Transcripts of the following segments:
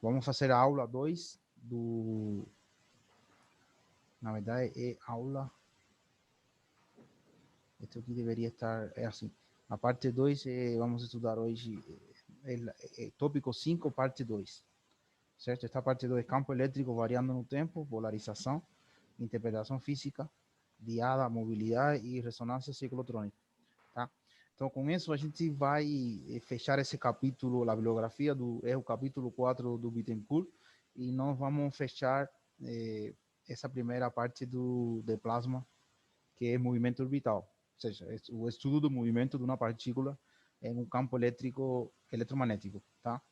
vamos fazer a aula 2 do... Na verdade, é aula... Este aqui deveria estar... É assim. A parte 2, vamos estudar hoje tópico 5, parte 2. Certo? Esta parte 2 é campo elétrico variando no tempo, polarização, interpretação física, diada, mobilidade e ressonância ciclotrônica. Tá? Então, com isso, a gente vai fechar esse capítulo, a bibliografia é o capítulo 4 do Bittencourt, e nós vamos fechar essa primeira parte de plasma, que é movimento orbital, ou seja, é o estudo do movimento de uma partícula em um campo elétrico eletromagnético, tá?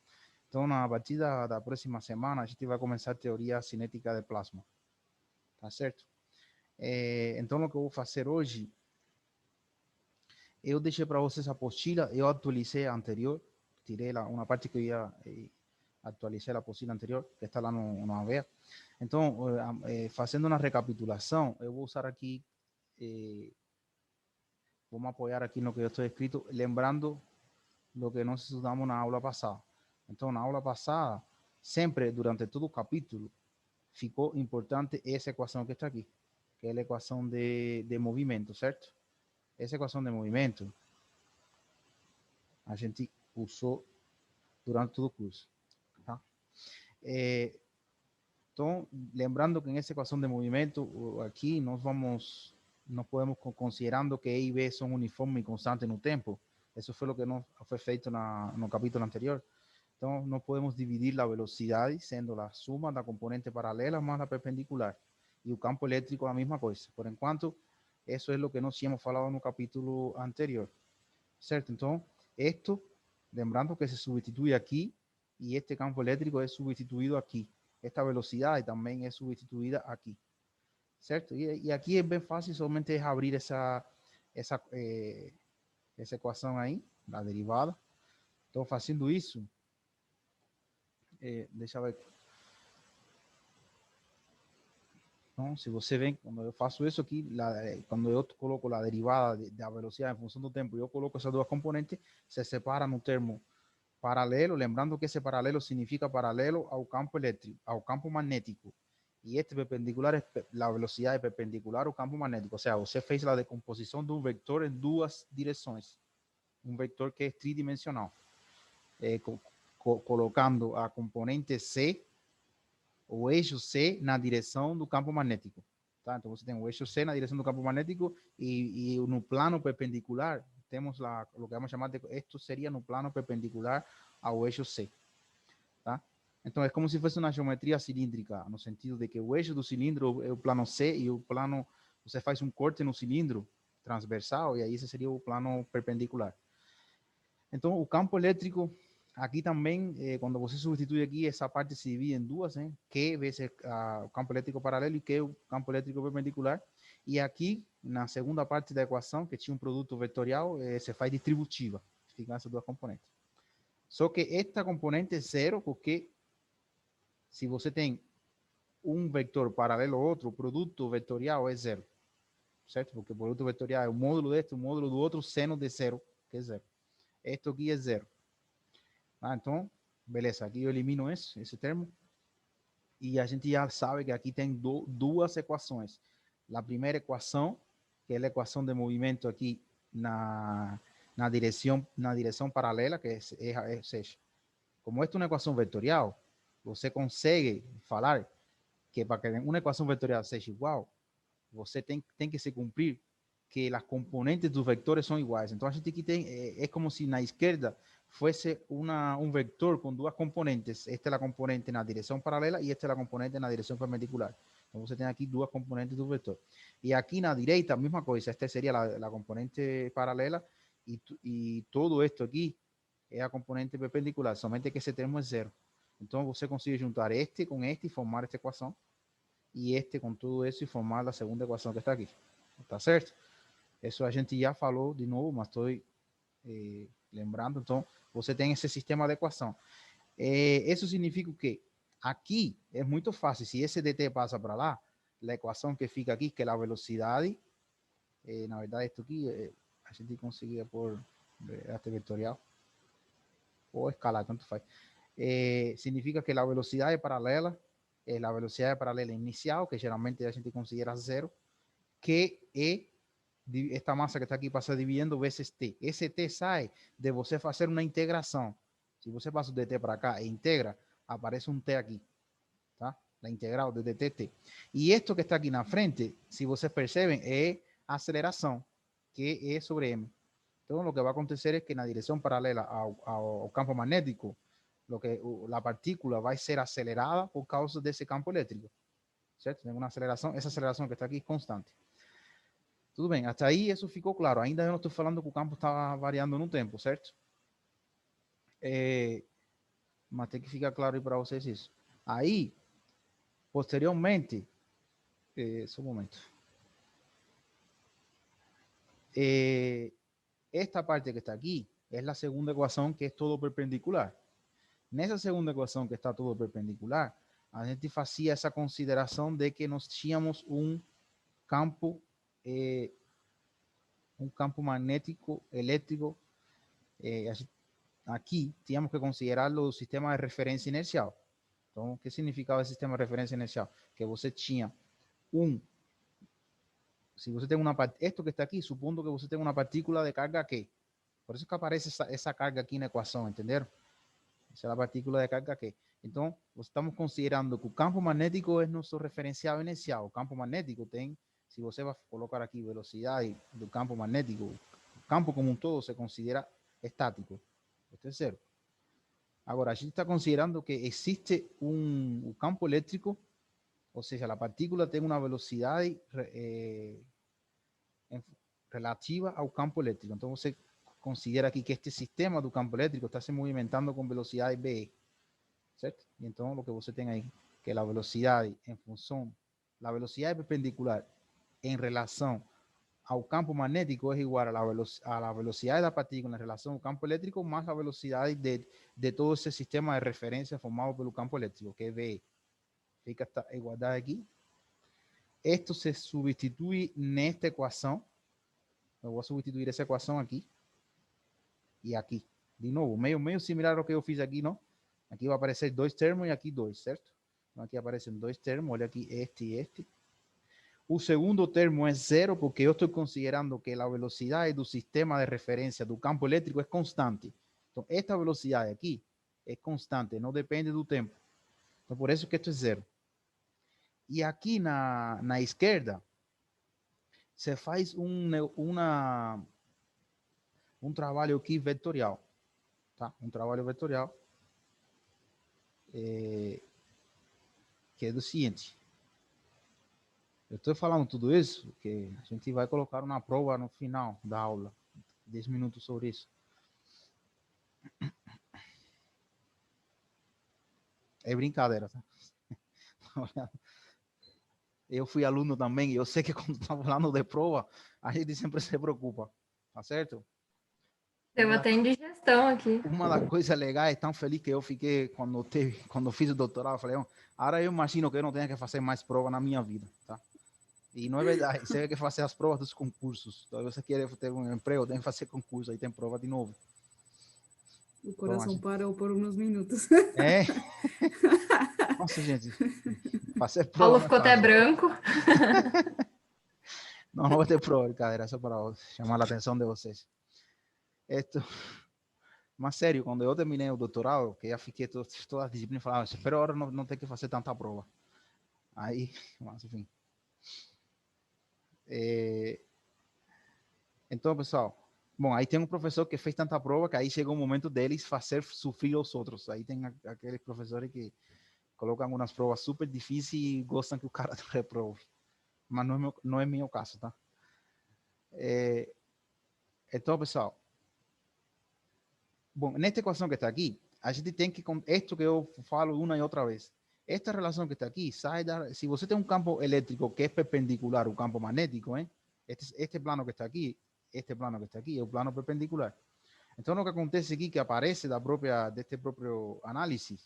Então, na partir da próxima semana, a gente vai começar a teoria cinética de plasma, tá certo? Então, o que eu vou fazer hoje, eu deixei para vocês a apostila, eu atualizei a anterior, tirei uma parte que eu ia atualizar a apostila anterior, que está lá no AVEA. Então, fazendo uma recapitulação, eu vou usar aqui, vamos apoiar aqui no que eu estou escrito, lembrando lo que nós estudamos na aula passada. Então, na aula passada, sempre, durante todo o capítulo, ficou importante essa equação que está aqui, que é a equação de movimento, certo? Essa equação de movimento, a gente usou durante todo o curso, tá? Então, lembrando que nessa equação de movimento, aqui nós podemos, considerando que E e B são uniformes e constantes no tempo, isso foi o que foi feito no capítulo anterior. Então, nós podemos dividir a velocidade, sendo a suma da componente paralela mais a perpendicular. E o campo elétrico a mesma coisa. Por enquanto, isso é o que nós tínhamos falado no capítulo anterior. Certo? Então, esto, lembrando que se substitui aqui, e este campo elétrico é substituído aqui. Esta velocidade também é substituída aqui. Certo? E aqui é bem fácil, somente é abrir essa equação aí, a derivada. Então, fazendo isso, deixa eu ver. Então, se você vê, quando eu faço isso aqui, quando eu coloco a derivada da velocidade em função do tempo, eu coloco essas duas componentes, se separa no termo paralelo, lembrando que esse paralelo significa paralelo ao campo elétrico, ao campo magnético. E este perpendicular, a velocidade é perpendicular ao campo magnético. Ou seja, você fez a decomposição de um vetor em duas direções. Um vetor que é tridimensional. Colocando a componente C, o eixo C, na direção do campo magnético. Tá? Então, você tem o eixo C na direção do campo magnético e no plano perpendicular, temos o que vamos chamar de... Isto seria no plano perpendicular ao eixo C. Tá? Então, é como se fosse uma geometria cilíndrica, no sentido de que o eixo do cilindro é o plano C e o plano... Você faz um corte no cilindro transversal e aí esse seria o plano perpendicular. Então, o campo elétrico, aqui também, quando você substitui aqui, essa parte se divide em duas, hein? Q vezes o campo elétrico paralelo e Q o campo elétrico perpendicular. E aqui, na segunda parte da equação, que tinha um produto vetorial, se faz distributiva. Ficam essas duas componentes. Só que esta componente é zero, porque se você tem um vetor paralelo ao outro, o produto vetorial é zero. Certo? Porque o produto vetorial é o módulo deste, o módulo do outro, seno de zero, que é zero. Esto aqui é zero. Então, beleza, aqui eu elimino esse termo. E a gente já sabe que aqui tem duas equações. A primeira equação, que é a equação de movimento aqui na direção paralela, que é seja, como esta é uma equação vetorial, você consegue falar que para que uma equação vetorial seja igual, você tem que se cumprir que as componentes dos vectores são iguais. Então, a gente aqui tem, é como se na esquerda fosse um vector com duas componentes. Esta é a componente na direção paralela e esta é a componente na direção perpendicular. Então, você tem aqui duas componentes do vetor. E aqui na direita, a mesma coisa. Esta seria a componente paralela e todo esto aqui é a componente perpendicular, somente que esse termo é zero. Então, você consegue juntar este com este e formar esta equação. E este com tudo isso e formar a segunda equação que está aqui. Tá certo? Isso a gente já falou de novo, mas estou lembrando. Então, você tem esse sistema de equação. Isso significa que aqui é muito fácil. Se esse dt passa para lá, a equação que fica aqui, que é a velocidade, na verdade, isto aqui, a gente conseguia por arte vetorial ou escalar, tanto faz. significa que la velocidad de paralela inicial, que geralmente a gente considera zero, que esta massa que está aqui passa dividindo vezes t. Esse t sai de você fazer uma integração. Se você passa o dt para cá e integra, aparece um t aqui, tá? La integral de dt. E isto que está aqui na frente, se vocês percebem, é aceleração, que é sobre m. Então, o que vai acontecer é que na direção paralela ao campo magnético, a partícula vai ser acelerada por causa desse campo elétrico, certo? Tem uma aceleração, essa aceleração que está aqui constante. Tudo bem, até aí isso ficou claro. Ainda eu não estou falando que o campo está variando no tempo, certo? Mas tem que ficar claro aí para vocês isso. Aí, posteriormente, só um momento. Esta parte que está aqui é a segunda equação, que é todo perpendicular. Nessa segunda equação que está todo perpendicular, a gente fazia essa consideração de que nós tínhamos um campo magnético elétrico. Aqui tínhamos que considerar o sistema de referência inercial. Então, o que significava o sistema de referência inercial? Que você tinha se você tem uma, esto que está aqui, supondo que você tem uma partícula de carga Q. Por isso que aparece essa carga aqui na equação, entenderam? Essa é a partícula de carga Q. Então, estamos considerando que o campo magnético é nosso referencial inicial. O campo magnético tem, se você vai colocar aqui velocidade do campo magnético, o campo como um todo se considera estático. Este é zero. Agora, a gente está considerando que existe um campo elétrico, ou seja, a partícula tem uma velocidade relativa ao campo elétrico. Então, você considera aqui que este sistema do campo elétrico está se movimentando com velocidade BE, certo? E então, o que você tem aí, que a velocidade em função, a velocidade perpendicular em relação ao campo magnético é igual a velocidade da partícula em relação ao campo elétrico mais a velocidade de todo esse sistema de referência formado pelo campo elétrico, que é VE. Fica esta igualdade aqui. Esto se substitui nesta equação. Eu vou substituir essa equação aqui e aqui. De novo, meio similar ao que eu fiz aqui, não? Aqui vai aparecer dois termos e aqui dois, certo? Então, aqui aparecem dois termos, olha aqui este e este. O segundo termo é zero porque eu estou considerando que a velocidade do sistema de referência do campo elétrico é constante. Então, esta velocidade aqui é constante, não depende do tempo. Então, por isso que isto é zero. E aqui na esquerda, se faz um trabalho aqui vetorial. Tá? Um trabalho vetorial que é do seguinte. Eu estou falando tudo isso porque a gente vai colocar uma prova no final da aula. 10 minutos sobre isso. É brincadeira, tá? Eu fui aluno também e eu sei que quando estamos falando de prova, a gente sempre se preocupa, tá certo? Deu até indigestão aqui. Uma das coisas legais, tão feliz que eu fiquei quando fiz o doutorado, eu falei, agora eu imagino que eu não tenha que fazer mais prova na minha vida, tá? E não é verdade, você tem que fazer as provas dos concursos. Então, você quer ter um emprego, tem que fazer concurso, aí tem prova de novo. O coração parou por uns minutos. É. Nossa, gente, fazer prova. Paulo ficou até branco. Não vai ter prova, galera, só para chamar a atenção de vocês. Mas sério, quando eu terminei o doutorado, que já fiquei toda a disciplina, falava, espero agora não ter que fazer tanta prova. Aí, mas enfim. Então, pessoal, bom, aí tem um professor que fez tanta prova que aí chegou o momento deles fazer sofrer os outros. Aí tem aqueles professores que colocam umas provas super difíceis e gostam que o cara reprove. Mas não é meu caso, tá? Então, pessoal, bom, nesta equação que está aqui, a gente tem que, esto que eu falo uma e outra vez, esta relação que está aqui, se você tem um campo elétrico que é perpendicular ao campo magnético, este plano que está aqui, é o plano perpendicular. Então, o que acontece aqui, que aparece deste próprio análise,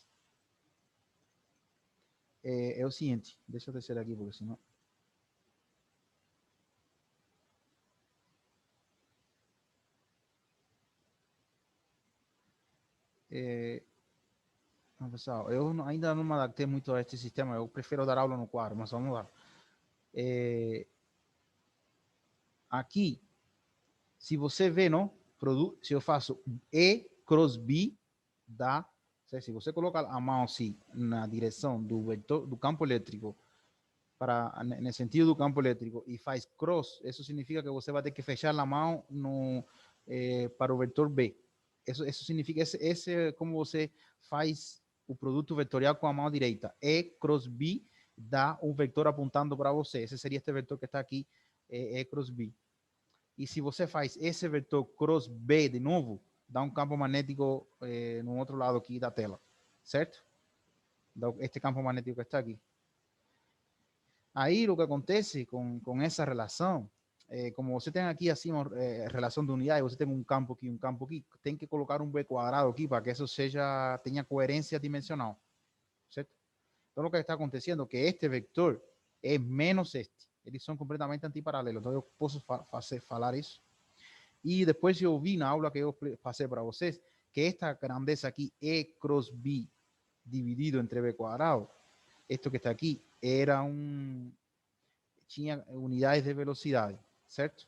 é o seguinte, deixa eu descer aqui, porque senão... Não, pessoal, ainda não me adaptei muito a este sistema. Eu prefiro dar aula no quadro, mas vamos lá. Aqui, se você vê, não? Se eu faço E cross B, dá. Se você coloca a mão assim na direção do vetor do campo elétrico, no sentido do campo elétrico, e faz cross, isso significa que você vai ter que fechar a mão para o vetor B. Isso significa, esse é como você faz o produto vetorial com a mão direita. E cross B dá um vetor apontando para você. Esse seria este vetor que está aqui, E cross B. E se você faz esse vetor cross B de novo, dá um campo magnético no outro lado aqui da tela, certo? Dá este campo magnético que está aqui. Aí o que acontece com essa relação, como você tem aqui assim uma relação de unidade, você tem um campo aqui, tem que colocar um B quadrado aqui para que isso tenha coerência dimensional, certo? Então o que está acontecendo é que este vector é menos este. Eles são completamente antiparalelos. Então eu posso falar isso. E depois eu vi na aula que eu passei para vocês que esta grandeza aqui, E cross B dividido entre B quadrado, esto que está aqui, tinha unidades de velocidade, certo?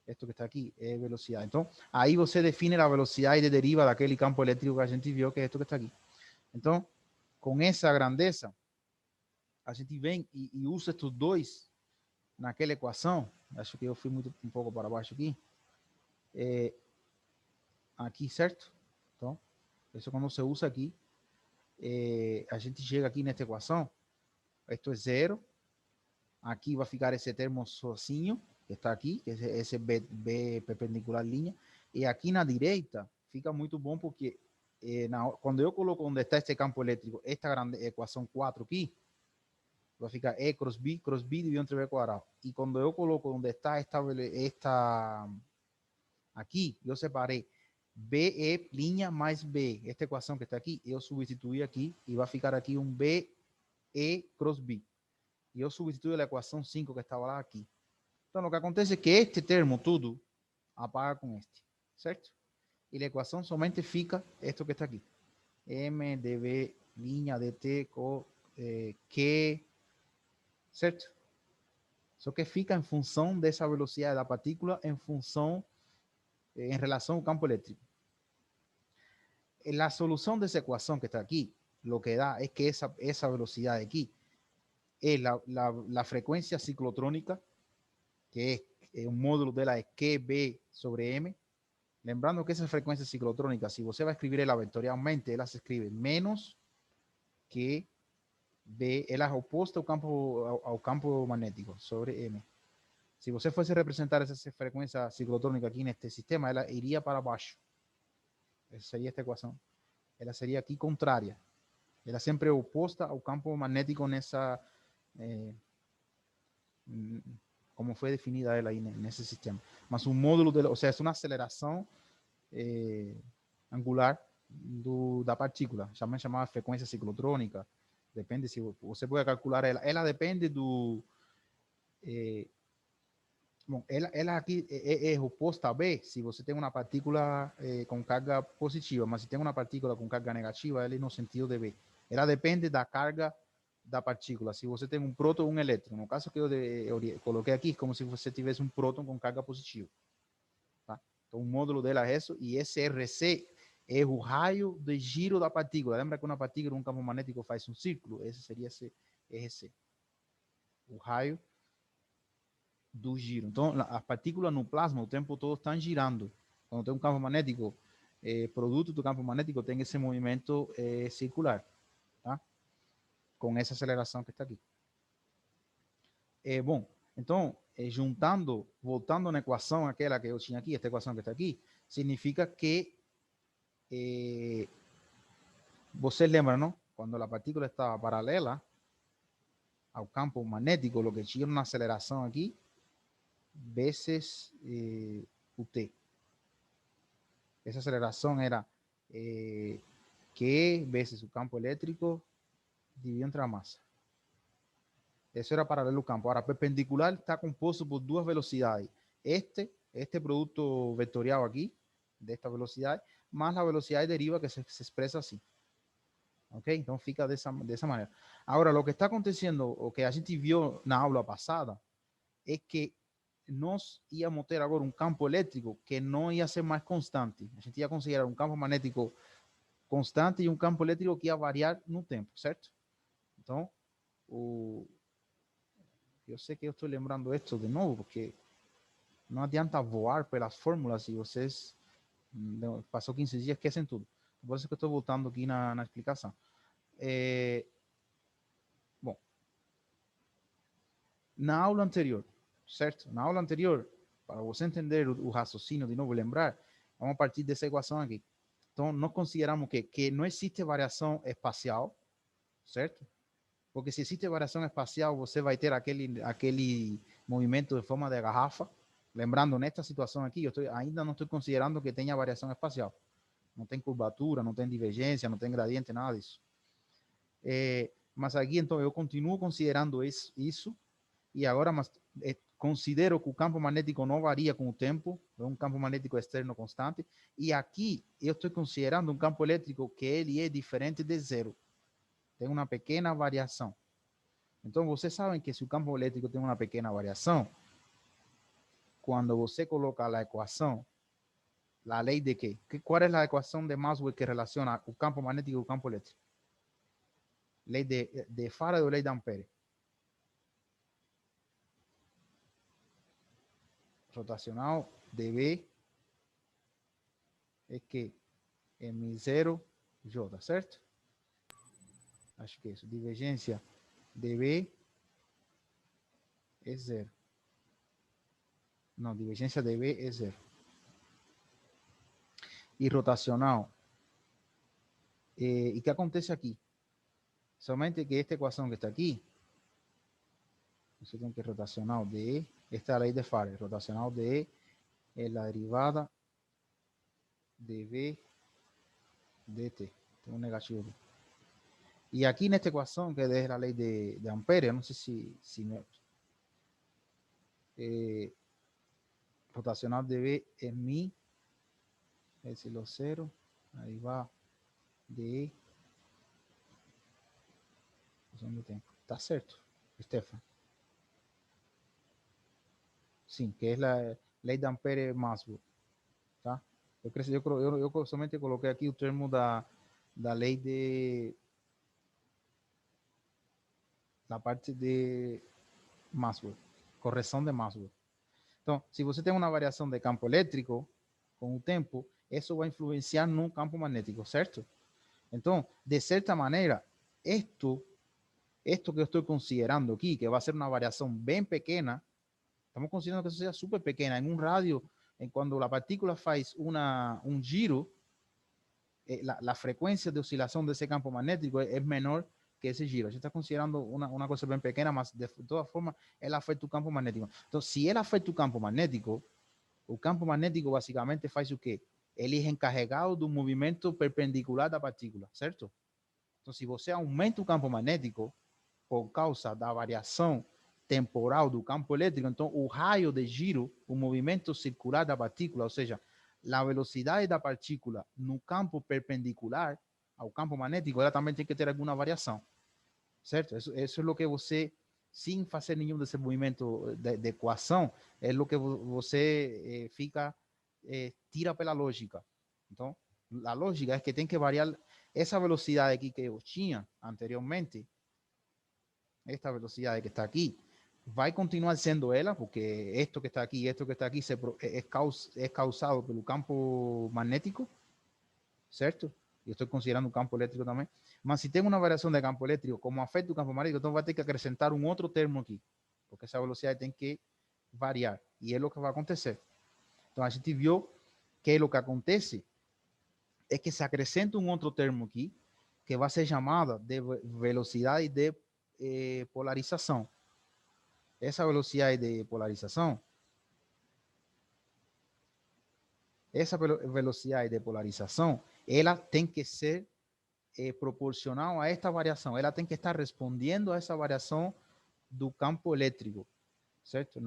Esto que está aqui é velocidade. Então, aí você define a velocidade de deriva daquele campo elétrico que a gente viu, que é esto que está aqui. Então, com essa grandeza, a gente vem e usa estes dois naquela equação. Acho que eu fui um pouco para baixo aqui. Aqui, certo? Então, isso quando você usa aqui, a gente chega aqui nesta equação. Isto é zero. Aqui vai ficar esse termo sozinho, que está aqui, que é esse B perpendicular linha. E aqui na direita fica muito bom porque quando eu coloco onde está este campo elétrico, esta grande equação 4 aqui, vai ficar E cross B dividido entre B quadrado. E quando eu coloco onde está esta aqui, eu separei BE linha mais B. Esta equação que está aqui, eu substituí aqui e vai ficar aqui um BE cross B. E eu substituo a equação 5 que estava lá aqui. Então, o que acontece é que este termo tudo apaga com este, certo? E a equação somente fica isto que está aqui. M dv linha dt Q, certo? Só que fica em função dessa velocidade da partícula em relação ao campo elétrico. La solución de esa ecuación que está aquí, lo que da es que esa velocidad de aquí es la frecuencia ciclotrónica, que es un módulo de la QB sobre M. Lembrando que esa frecuencia ciclotrónica, si usted va a escribir la vectorialmente, ella se escribe menos que B, ella es opuesta al campo magnético sobre M. Si usted fuese a representar esa frecuencia ciclotrónica aquí en este sistema, ella iría para abajo. Esa sería esta ecuación. Ela seria aqui contrária. Ela sempre é oposta ao campo magnético nessa, como foi definida ela aí nesse sistema. Mas o módulo dela, ou seja, é uma aceleração angular da partícula, chamada frequência ciclotrônica. Depende se você pode calcular ela. Ela depende do bom, ela aqui é oposta a B se você tem uma partícula com carga positiva, mas se tem uma partícula com carga negativa, ela é no sentido de B. Ela depende da carga da partícula. Se você tem um próton ou um elétron, no caso que eu coloquei aqui, é como se você tivesse um próton com carga positiva. Tá? Então, o módulo dela é isso, e esse RC é o raio de giro da partícula. Lembra que uma partícula, um campo magnético faz um círculo? Esse seria esse RC. O raio do giro. Então, as partículas no plasma o tempo todo estão girando. Quando tem um campo magnético, produto do campo magnético tem esse movimento circular, tá? Com essa aceleração que está aqui. Bom, então, voltando na equação aquela que eu tinha aqui, esta equação que está aqui, significa que você lembra, não? Quando a partícula estava paralela ao campo magnético, o que tinha uma aceleração aqui, vezes o T. Essa aceleração era Q vezes o campo elétrico dividido entre a massa. Isso era paralelo ao campo. Agora, perpendicular está composto por duas velocidades. Este produto vetorial aqui, desta velocidade, mais a velocidade deriva que se expressa assim. Ok? Então fica dessa maneira. Agora, o que está acontecendo, o que a gente viu na aula passada, é que nós íamos ter agora um campo elétrico que não ia ser mais constante. A gente ia considerar um campo magnético constante e um campo elétrico que ia variar no tempo, certo? Então, eu sei que eu estou lembrando isso de novo, porque não adianta voar pelas fórmulas e vocês passou 15 dias, esquecem tudo. Por isso que eu estou voltando aqui na explicação. Bom, na aula anterior, certo? Na aula anterior, para você entender o raciocínio, de novo lembrar, vamos a partir dessa equação aqui. Então, nós consideramos que não existe variação espacial, certo? Porque se existe variação espacial, você vai ter aquele movimento de forma de garrafa. Lembrando, nesta situação aqui, ainda não estou considerando que tenha variação espacial. Não tem curvatura, não tem divergência, não tem gradiente, nada disso. Mas aqui, então, eu continuo considerando isso e agora considero que o campo magnético não varia com o tempo, é um campo magnético externo constante, e aqui eu estou considerando um campo elétrico que ele é diferente de zero, tem uma pequena variação. Então, vocês sabem que se o campo elétrico tem uma pequena variação, quando você coloca a equação, a lei de quê? Qual é a equação de Maxwell que relaciona o campo magnético e o campo elétrico? Lei de Faraday ou lei de Ampere? Rotacional de B é que M0 J, certo? Acho que é isso. Divergência de B é zero. Não, divergência de B é zero. E rotacional. E o que acontece aqui? Somente que esta equação que está aqui, você tem que rotacional de E, esta é a lei de Faraday, rotacional de E é a derivada de B dt. Tem um negativo aqui. E aqui nesta equação, que é a lei de Ampere, não sei se rotacional de B é mi, es lo cero, ahí va de E. De tempo. Tá certo, Stefan? Sim, que é a lei de Ampere-Maxwell, tá? Eu somente coloquei aqui o termo da lei da parte de Maxwell, correção de Maxwell. Então, se você tem uma variação de campo elétrico com o tempo, isso vai influenciar no campo magnético, certo? Então, de certa maneira, esto que eu estou considerando aqui, que vai ser uma variação bem pequena, estamos considerando que isso seja super pequena. Em um rádio, quando a partícula faz um giro, a frequência de oscilação desse campo magnético é menor que esse giro. A gente está considerando uma coisa bem pequena, mas de toda forma, ela afeta o campo magnético. Então, se ela afeta o campo magnético basicamente faz o quê? Ele é encarregado do movimento perpendicular da partícula, certo? Então, se você aumenta o campo magnético por causa da variação temporal do campo elétrico, então o raio de giro, o movimento circular da partícula, ou seja, a velocidade da partícula no campo perpendicular ao campo magnético, ela também tem que ter alguma variação, certo? Isso é o que você, sem fazer nenhum desse movimento de equação, é o que você tira pela lógica. Então, a lógica é que tem que variar essa velocidade aqui que eu tinha anteriormente, esta velocidade que está aqui, vai continuar sendo ela, porque esto que está aquí es causado pelo campo magnético, certo? Eu estou considerando o campo elétrico também. Mas se tem uma variação de campo elétrico, como afeta o campo magnético, então vai ter que acrescentar um outro termo aqui, porque essa velocidade tem que variar, e é o que vai acontecer. Então a gente viu que o que acontece é que se acrescenta um outro termo aqui, que vai ser chamada de velocidade de polarização. Essa velocidade de polarização, ela tem que ser proporcional a esta variação. Ela tem que estar respondendo a essa variação do campo elétrico, certo?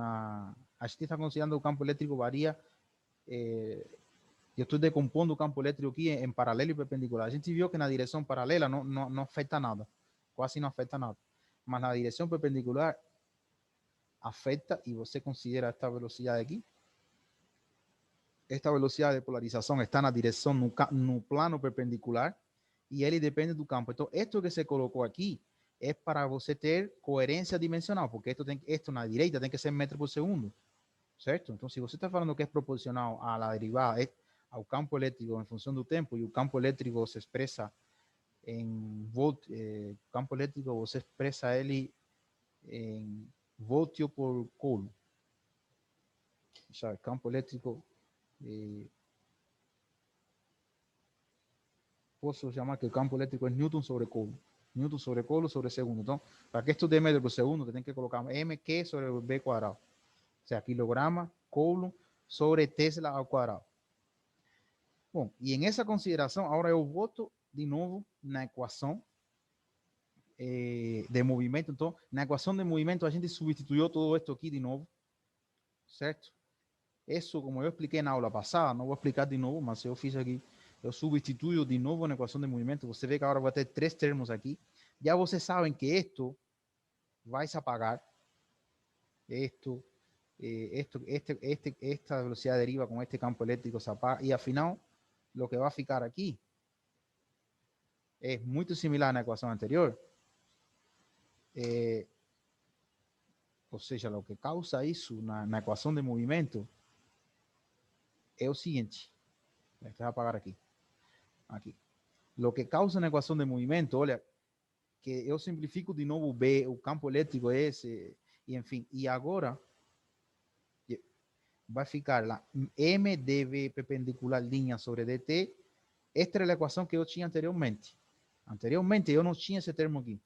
A gente está considerando que o campo elétrico varia eu estou decompondo o campo elétrico aqui em paralelo e perpendicular. A gente viu que na direção paralela não afeta nada, quase não afeta nada. Mas na direção perpendicular afeta, e você considera esta velocidade aqui. Esta velocidade de polarização está na direção, no plano perpendicular, e ele depende do campo. Então, isto que se colocou aqui é para você ter coerência dimensional, porque isto na direita tem que ser metro por segundo, certo? Então, se você está falando que é proporcional à derivada, ao campo elétrico em função do tempo, e o campo elétrico se expressa em volt, campo elétrico você expressa ele em voltio por coulomb. Campo elétrico, posso chamar que o campo elétrico é Newton sobre Coulomb. Newton sobre Coulomb sobre segundo. Então, para que esto dê metro por segundo, você tem que colocar mq sobre b cuadrado. O sea, kilograma Coulomb sobre Tesla ao quadrado. Bom, e em essa consideração, agora eu volto de novo na equação de movimento. Então, na equação de movimento, a gente substituiu todo esto aqui de novo, certo? Isso, como eu expliquei na aula passada, não vou explicar de novo, mas eu fiz aqui, eu substituo de novo na equação de movimento. Você vê que agora vai ter 3 termos aqui. Já vocês sabem que esto vai se apagar. Esta velocidade deriva com este campo elétrico se apaga. E, afinal, lo que va a ficar aquí es muy similar a la ecuación anterior. O sea, lo que causa eso en la ecuación de movimiento es lo siguiente. Voy a apagar aquí. Aquí. Lo que causa en la ecuación de movimiento, olha, que yo simplifico de nuevo B, el campo eléctrico es ese, y en fin, y ahora va a ficar la M dv perpendicular línea sobre dt. Esta era a equação que eu tinha anteriormente. Anteriormente eu não tinha esse termo aqui.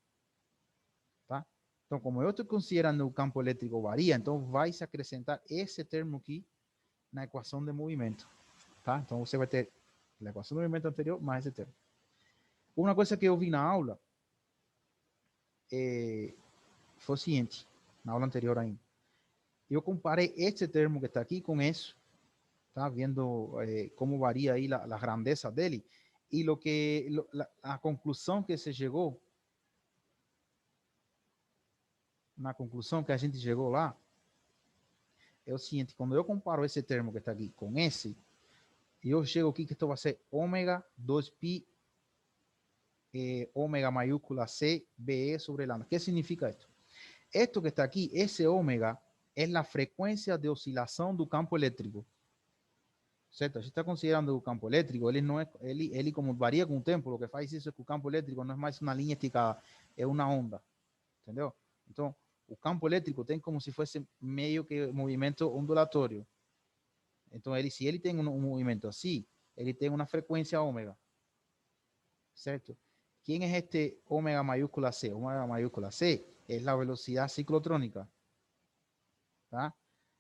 Tá? Então, como eu estou considerando o campo elétrico varia, então vai se acrescentar esse termo aqui na equação de movimento. Tá? Então, você vai ter a equação de movimento anterior mais esse termo. Uma coisa que eu vi na aula foi o seguinte, na aula anterior ainda. Eu comparei este termo que está aqui com isso, tá? Vendo como varia aí a grandeza dele. Y la conclusión que se llegó, na conclusão que a gente chegou lá, é o seguinte: quando eu comparo esse termo que está aqui com esse, eu chego aqui que isto vai ser ômega 2pi ômega maiúscula C BE sobre lambda. ¿Qué significa esto? Esto que está aquí, ese ômega, es la frecuencia de oscilación do campo eléctrico. Certo? A gente está considerando o campo elétrico, ele como varia com o tempo, o que faz isso é que o campo elétrico não é mais uma linha esticada, é uma onda, entendeu? Então, o campo elétrico tem como se fosse meio que movimento ondulatório. Então, se ele tem um movimento assim, ele tem uma frequência ômega, certo? Quem é este ômega maiúscula C? Ômega maiúscula C é a velocidade ciclotrônica, tá?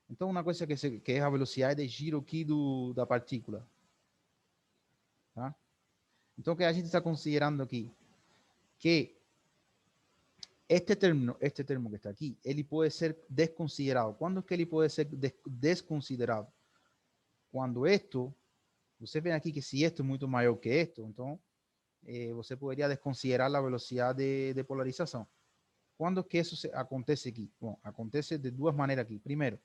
Então, uma coisa que é a velocidade de giro aqui da partícula. Tá? Então, o que a gente está considerando aqui? Que este termo que está aqui, ele pode ser desconsiderado. Quando é que ele pode ser desconsiderado? Quando isto, você vê aqui que se isto é muito maior que isto, então você poderia desconsiderar a velocidade de polarização. Quando que isso acontece aqui? Bom, acontece de duas maneiras aqui. Primeiro,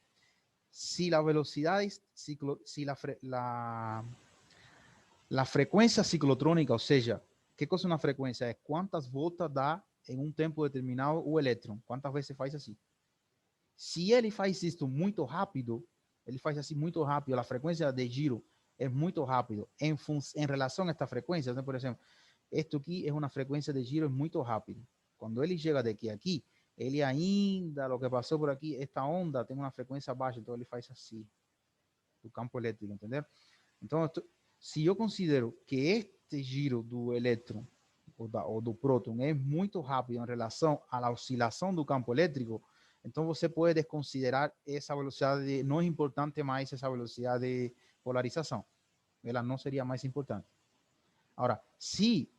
si la velocidad, si la frecuencia ciclotrónica, o sea, ¿qué cosa es una frecuencia? Es cuántas voltas da en un tiempo determinado o elétron, cuántas veces faz así. Si ele faz esto muy rápido, ele faz así muy rápido, la frecuencia de giro es muy rápido en relación a esta frecuencia. Entonces, por ejemplo, esto aquí es una frecuencia de giro muy rápido. Cuando ele llega de aquí a aquí, ele ainda, lo que passou por aqui, esta onda tem uma frequência baixa, então ele faz assim, do campo elétrico, entendeu? Então, se eu considero que este giro do elétron ou do próton é muito rápido em relação à oscilação do campo elétrico, então você pode desconsiderar essa velocidade, não é importante mais essa velocidade de polarização. Ela não seria mais importante. Agora, se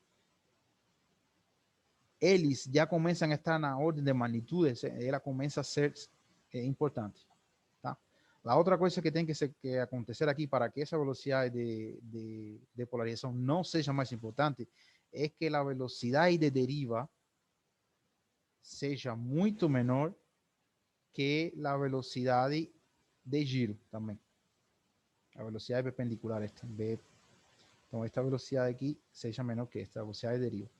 eles já começam a estar na ordem de magnitudes, ela começa a ser importante. Tá? La otra cosa que tiene que acontecer aquí para que esa velocidad de polarización no sea más importante es que la velocidad de deriva sea mucho menor que la velocidad de giro también. La velocidad perpendicular esta. Entonces, esta velocidad de aquí sea menor que esta velocidad de deriva.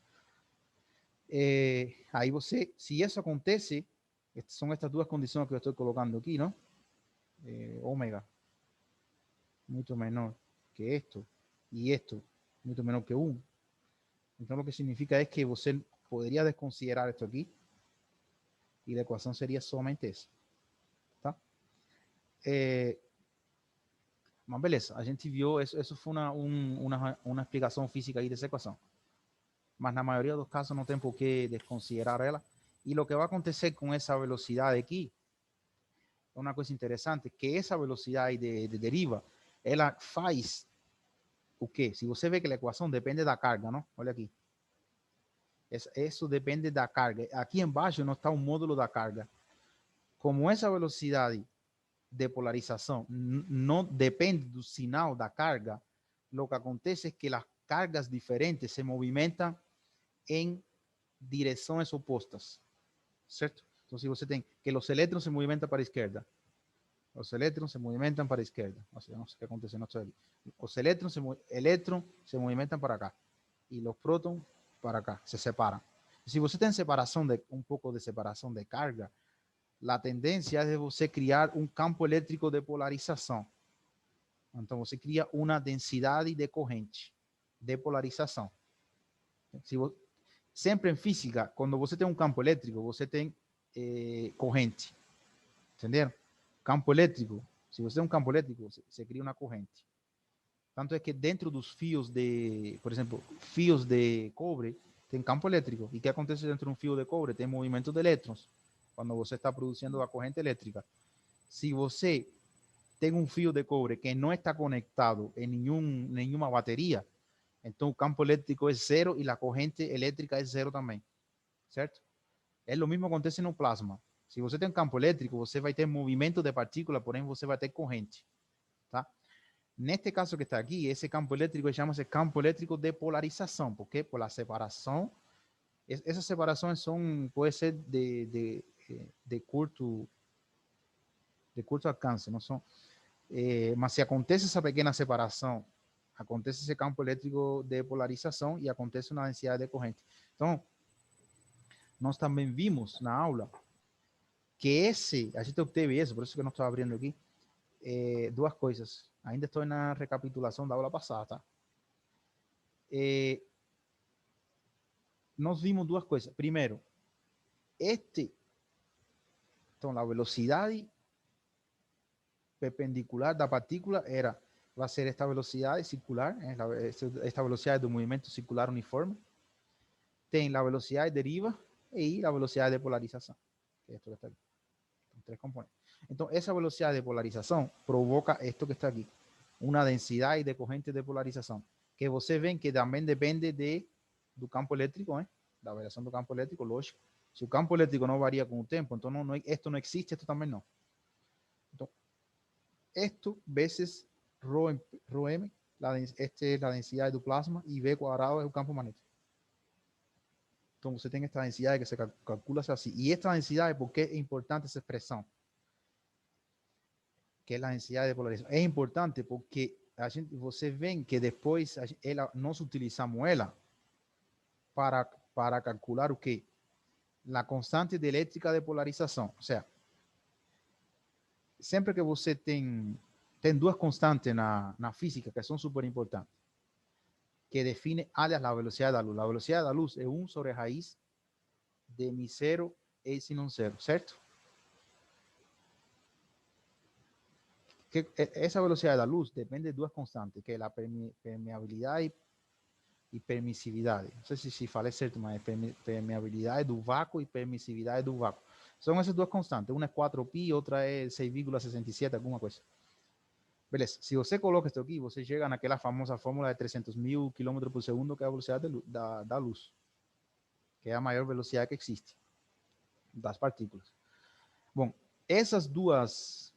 Aí você, se isso acontece, são estas duas condições que eu estou colocando aqui, não? Ômega muito menor que esto e esto muito menor que 1. Então, o que significa é que você poderia desconsiderar esto aqui e a equação seria somente essa, tá? Mas beleza, a gente viu, isso foi uma explicação física aí dessa equação. Mas na maioria dos casos não tem por que desconsiderar ela. E o que vai acontecer com essa velocidade aqui é uma coisa interessante, que essa velocidade de deriva, ela faz o quê? Se você vê que a equação depende da carga, não? Olha aqui. Isso depende da carga. Aqui embaixo não está o módulo da carga. Como essa velocidade de polarização não depende do sinal da carga, o que acontece é que as cargas diferentes se movimentam em direções opostas, certo? Então, se você tem que os elétrons se movimentam para a esquerda, os elétrons se movimentam para a esquerda, não sei o que acontece no ali. Os elétrons se movimentam para cá e os prótons para cá, se separam. Se você tem separação um pouco de separação de carga, a tendência é de você criar um campo elétrico de polarização. Então, você cria uma densidade de corrente de polarização. Sempre em física, quando você tem um campo elétrico, você tem corrente. Entenderam? Campo elétrico, se você tem um campo elétrico, você cria uma corrente. Tanto é que dentro dos fios por exemplo, fios de cobre, tem campo elétrico. E o que acontece dentro de um fio de cobre? Tem movimento de elétrons. Quando você está produzindo a corrente elétrica. Se você tem um fio de cobre que não está conectado em nenhuma bateria, então o campo elétrico é zero e a corrente elétrica é zero também, certo? É o mesmo que acontece no plasma. Se você tem um campo elétrico, você vai ter movimento de partícula, porém você vai ter corrente, tá? Neste caso que está aqui, esse campo elétrico chama-se campo elétrico de polarização, porque por a separação, essas separações pode ser de curto alcance, não são? Mas se acontece essa pequena separação, acontece esse campo elétrico de polarização e acontece uma densidade de corrente. Então, nós também vimos na aula que a gente obteve isso, por isso que eu não estou abrindo aqui, duas coisas. Ainda estou na recapitulação da aula passada, tá? Nós vimos duas coisas. Primeiro, então, a velocidade perpendicular da partícula vai ser esta velocidade circular, esta velocidade do movimento circular uniforme. Tem a velocidade de deriva e a velocidade de polarização. Que é esto que está aqui. Então, 3 componentes. Então, essa velocidade de polarização provoca isto que está aqui. Uma densidade de corrente de polarização. Que você vê que também depende do campo elétrico, da variação do campo elétrico, lógico. Se o campo elétrico não varia com o tempo, então isto não existe, isto também não. Então, esto vezes ρm, esta é a densidade do plasma, e V quadrado é o campo magnético. Então, você tem esta densidade que se calcula assim. E esta densidade, por que é importante essa expressão? Que é a densidade de polarização. É importante porque você vê que depois nós utilizamos ela para calcular o quê? A constante de elétrica de polarização. Ou seja, sempre que você tem duas constantes na física que são super importantes, que define alias a velocidade da luz. A velocidade da luz é 1 sobre a raiz de μ0 epsilon 0, certo? Que essa velocidade da luz depende de duas constantes, que é a permeabilidade e permissividade. Não sei se falei certo, mas permeabilidade do vácuo e permissividade do vácuo. São essas duas constantes. Uma é 4π e outra é 6,67, alguma coisa. Beleza. Se você coloca isso aqui, você chega naquela famosa fórmula de 300.000 km por segundo, que é a velocidade da luz, que é a maior velocidade que existe das partículas. Bom, essas duas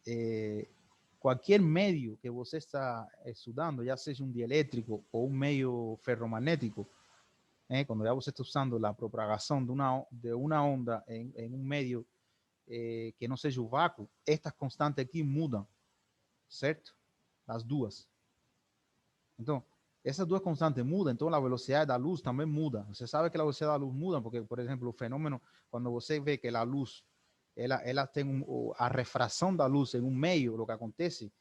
qualquer meio que você está estudando, já seja um dielétrico ou um meio ferromagnético, quando já você está usando a propagação de uma onda em um meio que não seja o vácuo, estas constantes aqui mudam, certo? As duas. Então, essas duas constantes mudam, então a velocidade da luz também muda. Você sabe que a velocidade da luz muda, porque, por exemplo, o fenômeno, quando você vê que a luz, ela tem a refração da luz em um meio, o que acontece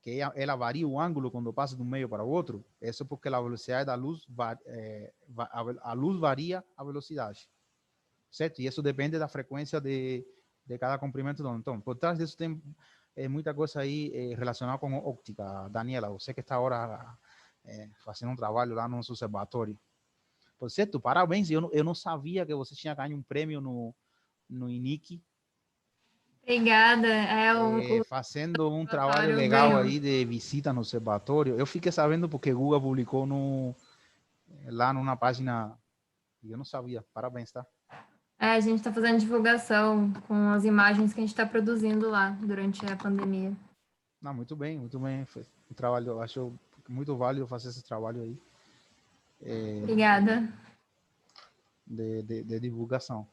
que ela varia o ângulo quando passa de um meio para o outro, isso é porque a velocidade da luz, a luz varia a velocidade, certo? E isso depende da frequência de cada comprimento da onda. Então, por trás disso tem muita coisa aí relacionada com óptica. Daniela, você que está agora fazendo um trabalho lá no nosso observatório. Por certo, parabéns, eu não sabia que você tinha ganho um prêmio no INIC. Obrigada. Fazendo um trabalho observatório legal ganhou. aí de visita no observatório. Eu fiquei sabendo porque Google publicou lá numa página e eu não sabia. Parabéns, tá? A gente está fazendo divulgação com as imagens que a gente está produzindo lá durante a pandemia. Não, muito bem, muito bem. Foi um trabalho, eu acho muito válido fazer esse trabalho aí Obrigada. de divulgação.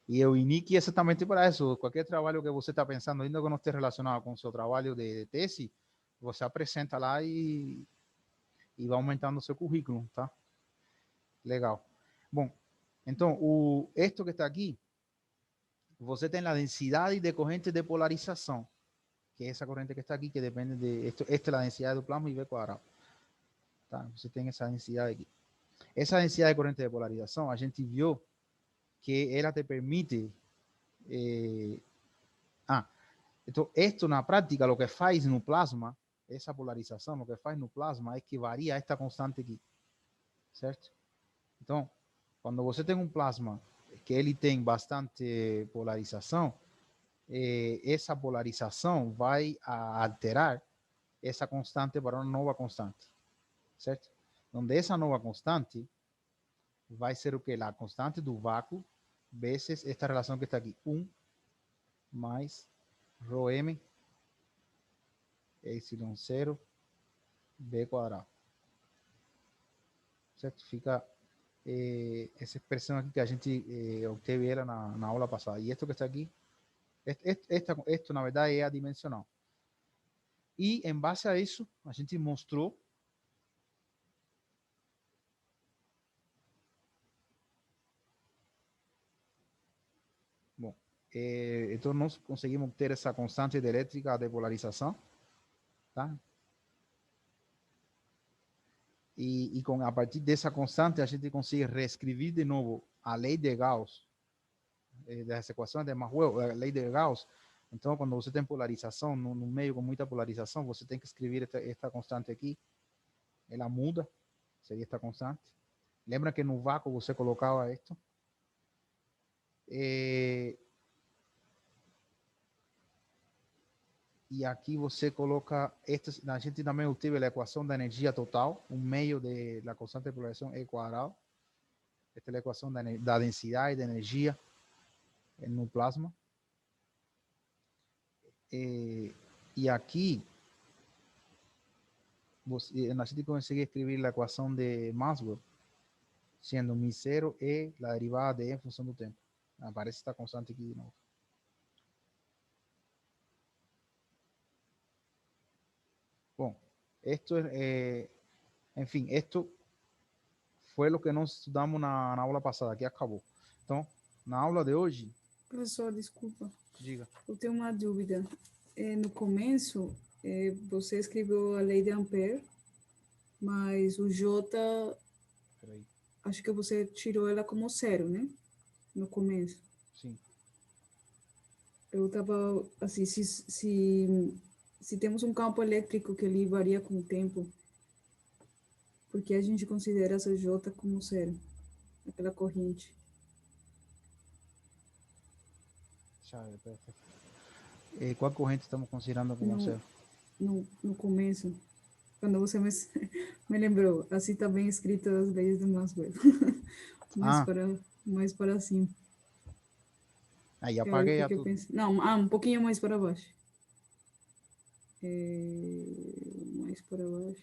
E o INIC é exatamente para isso. Qualquer trabalho que você está pensando, ainda que não esteja relacionado com o seu trabalho de tese, você apresenta lá e vai aumentando o seu currículo, tá? Legal. Bom, então, esto que está aqui, você tem a densidade de corrente de polarização, que é essa corrente que está aqui, que depende de... Esta é a densidade do plasma e V quadrado. Tá? Você tem essa densidade aqui. Essa densidade de corrente de polarização, a gente viu que ela te permite... então, esto na prática, lo que faz no plasma, essa polarização, lo que faz no plasma é que varia esta constante aqui, certo? Então, quando você tem um plasma que ele tem bastante polarização, essa polarização vai alterar essa constante para uma nova constante, certo? Onde essa nova constante vai ser o que? A constante do vácuo vezes esta relação que está aqui, 1 mais ρm epsilon 0 b quadrado, certo? Fica essa expressão aqui que a gente obteve ela na aula passada. E esto que está aqui, esto na verdade é adimensional. E em base a isso, a gente mostrou então nós conseguimos obter essa constante elétrica de polarização, tá? E a partir dessa constante a gente consegue reescrever de novo a lei de Gauss, das equações de Maxwell, a lei de Gauss. Então, quando você tem polarização, no meio com muita polarização, você tem que escrever esta constante aqui, ela muda, seria esta constante. Lembra que no vácuo você colocava isto? E aqui você coloca, a gente também obteve a equação da energia total, um meio da constante de polarização E quadrado. Esta é a equação da densidade de energia no plasma. E aqui, a gente consegue escrever a equação de Maxwell, sendo μ0 e a derivada de E em função do tempo. Aparece esta constante aqui de novo. Bom, enfim, esto foi o que nós estudamos na aula passada, que acabou. Então, na aula de hoje... Professor, desculpa. Diga. Eu tenho uma dúvida. No começo, você escreveu a lei de Ampère, mas o J, Peraí. acho que você tirou ela como zero, né? No começo. Sim. Eu estava, assim, se temos um campo elétrico que ele varia com o tempo, por que a gente considera essa J como zero? Aquela corrente. Qual corrente estamos considerando como zero? No começo, quando você me lembrou, assim está bem escrito as leis do Maxwell. mais para cima. Aí Eu aí apaguei a fiquei tudo. pensando. Não, um pouquinho mais para baixo. Mais para baixo.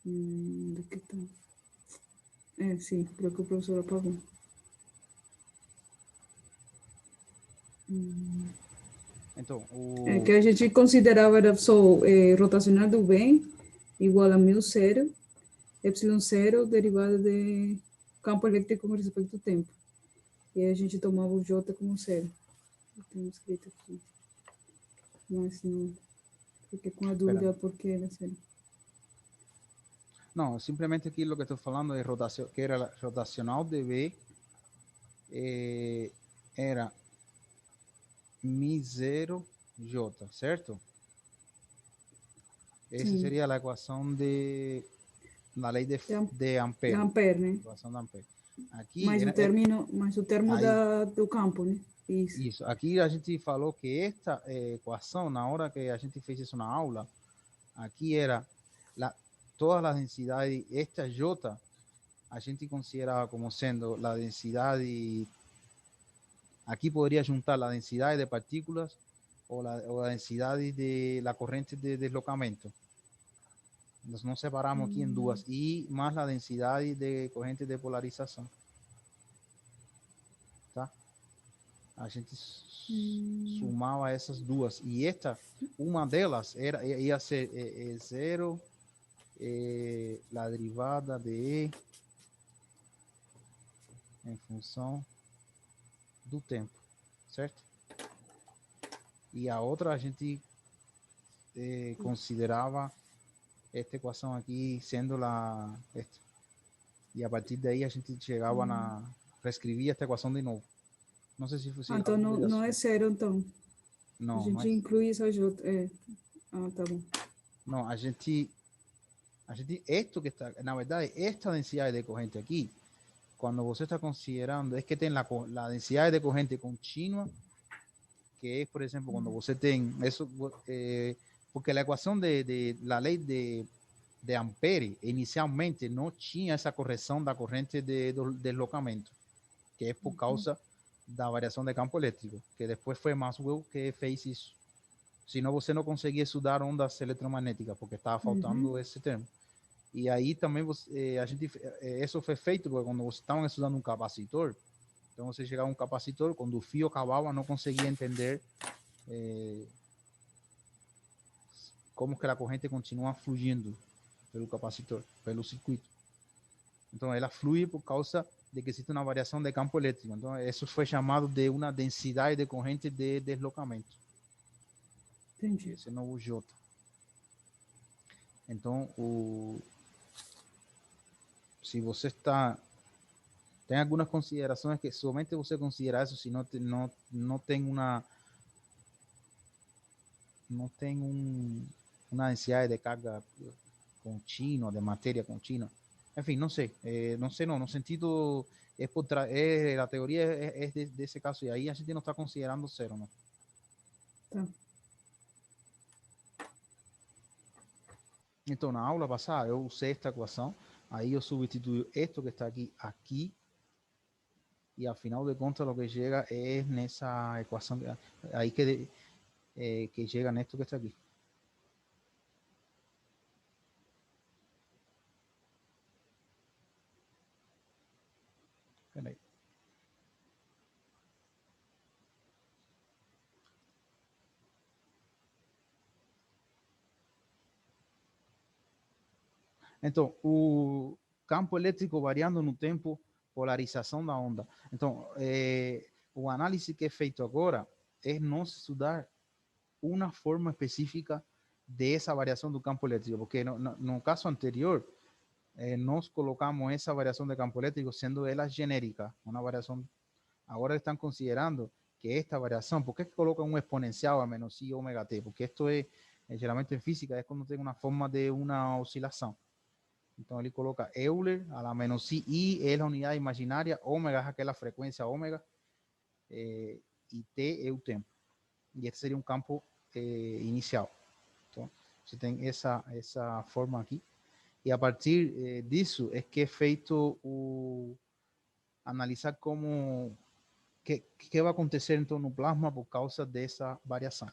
Do que tá? Sim, para que o professor apagou. Então, Que a gente considerava era só rotacional do bem igual a μ0, ε0 derivada de campo elétrico com respeito ao tempo. E aí a gente tomava o J como zero. Eu tenho escrito aqui. Mas não. Fiquei com a espera. dúvida porque era zero. Não, simplesmente aquilo que estou falando é rotação, que era rotacional de B era μ0J, certo? Essa Sim. seria a equação de la lei de De Ampère. Ampère, né? Equação de Ampère. Aqui era, Mais o termo aí, do campo, né? isso. Aqui a gente falou que esta equação, na hora que a gente fez isso na aula, aqui era toda a densidade, esta J, a gente considerava como sendo a densidade. Aquí podría juntar la densidad de partículas o la densidad de la corriente de deslocamiento. Nos separamos aquí en dos y más la densidad de corriente de polarización. Tá? A gente sumava essas duas e esta, uma delas ia ser zero, a derivada de E em função do tempo, certo? E a outra a gente considerava esta equação aqui sendo esta. E a partir daí a gente chegava reescrevia esta equação de novo. Não sei se você... então não é zero, então. Não, a gente inclui essa J. Tá bom. Não, a gente, esto que está, na verdade, esta densidade de corrente aqui, quando você está considerando, é que tem a densidade de corrente contínua, que é, por exemplo, quando você tem isso, porque a equação de la lei de Ampère, inicialmente não tinha essa correção da corrente de deslocamento, que é por causa da variação de campo elétrico, que depois foi Maxwell que fez isso. Senão você não conseguia estudar ondas eletromagnéticas, porque estava faltando esse termo. E aí também isso foi feito porque quando você estava estudando um capacitor, então você chegava a um capacitor, quando o fio acabava, não conseguia entender como que a corrente continua fluindo pelo capacitor, pelo circuito. Então ela flui por causa de que existe uma variação de campo elétrico. Então isso foi chamado de uma densidade de corrente de deslocamento. Entendi. Esse é o novo J. Então, se você está... Tem algumas considerações que somente você considera isso se não tem uma densidade de carga contínua, de matéria contínua. Enfim, não sei. Não, no sentido... a teoria é desse caso, e aí a gente não está considerando zero, não. Tá. Então, na aula passada, eu usei esta equação, aí eu substituo isto que está aqui, e ao final de contas, o que chega é nessa equação, aí que chega nisto que está aqui. Peraí. Então, o campo elétrico variando no tempo, polarização da onda. Então, o análise que é feito agora é nós estudar uma forma específica dessa variação do campo elétrico, porque no caso anterior, nós colocamos essa variação de campo elétrico sendo ela genérica, uma variação. Agora estão considerando que esta variação, ¿por qué colocan un exponencial a menos i omega t? Porque esto es, geralmente en física, es cuando tiene una forma de una oscilación. Entonces él coloca Euler a la menos i es la unidad imaginaria, omega es aquella frecuencia omega, y t es el tiempo. Y este sería un campo inicial. Entonces, você tem essa forma aqui. E a partir disso é que é feito analisar como que vai acontecer então no plasma por causa dessa variação?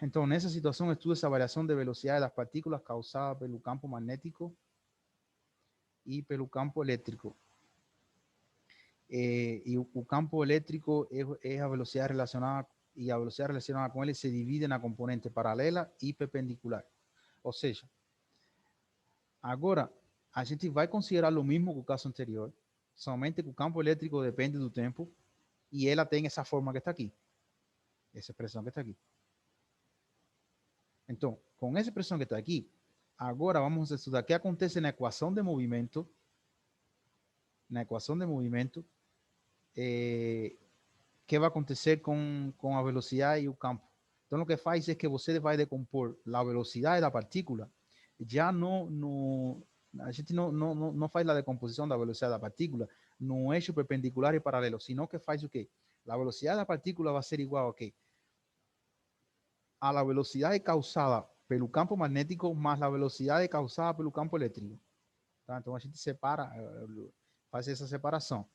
Então, nessa situação, estuda essa variação de velocidade das partículas causada pelo campo magnético e pelo campo elétrico. E o campo elétrico é a velocidade relacionada, e a velocidade relacionada com ele se divide na componente paralela e perpendicular. Ou seja, agora a gente vai considerar o mesmo que o caso anterior, somente que o campo elétrico depende do tempo e ela tem essa forma que está aqui, essa expressão que está aqui. Então, com essa expressão que está aqui, agora vamos estudar o que acontece na equação de movimento. Na equação de movimento, que vai acontecer com a velocidade e o campo. Então, o que faz é que você vai decompor a velocidade da partícula. Já a gente não faz a decomposição da velocidade da partícula no eixo perpendicular e paralelo, sino que faz o quê? A velocidade da partícula vai ser igual a quê? A la velocidade causada pelo campo magnético mais a velocidade causada pelo campo elétrico. Tá? Então, a gente separa, faz essa separação.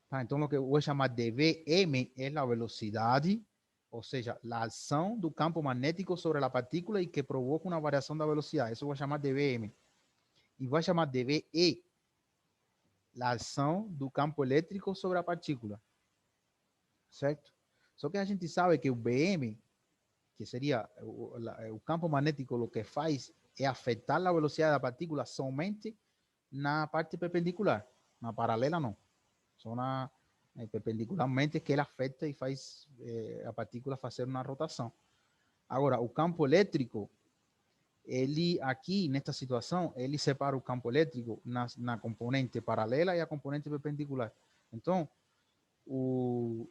Tá? Então, o que eu vou chamar de Vm é a velocidade, ou seja, a ação do campo magnético sobre a partícula e que provoca uma variação da velocidade. Isso eu vou chamar de Vm. E vou chamar de Ve a ação do campo elétrico sobre a partícula. Certo? Só que a gente sabe que o Vm, que seria o campo magnético, o que faz é afetar a velocidade da partícula somente na parte perpendicular. Na paralela, não. Só perpendicularmente que ele afeta e faz a partícula fazer uma rotação. Agora, o campo elétrico, ele aqui, nesta situação, ele separa o campo elétrico na componente paralela e a componente perpendicular. Então, eu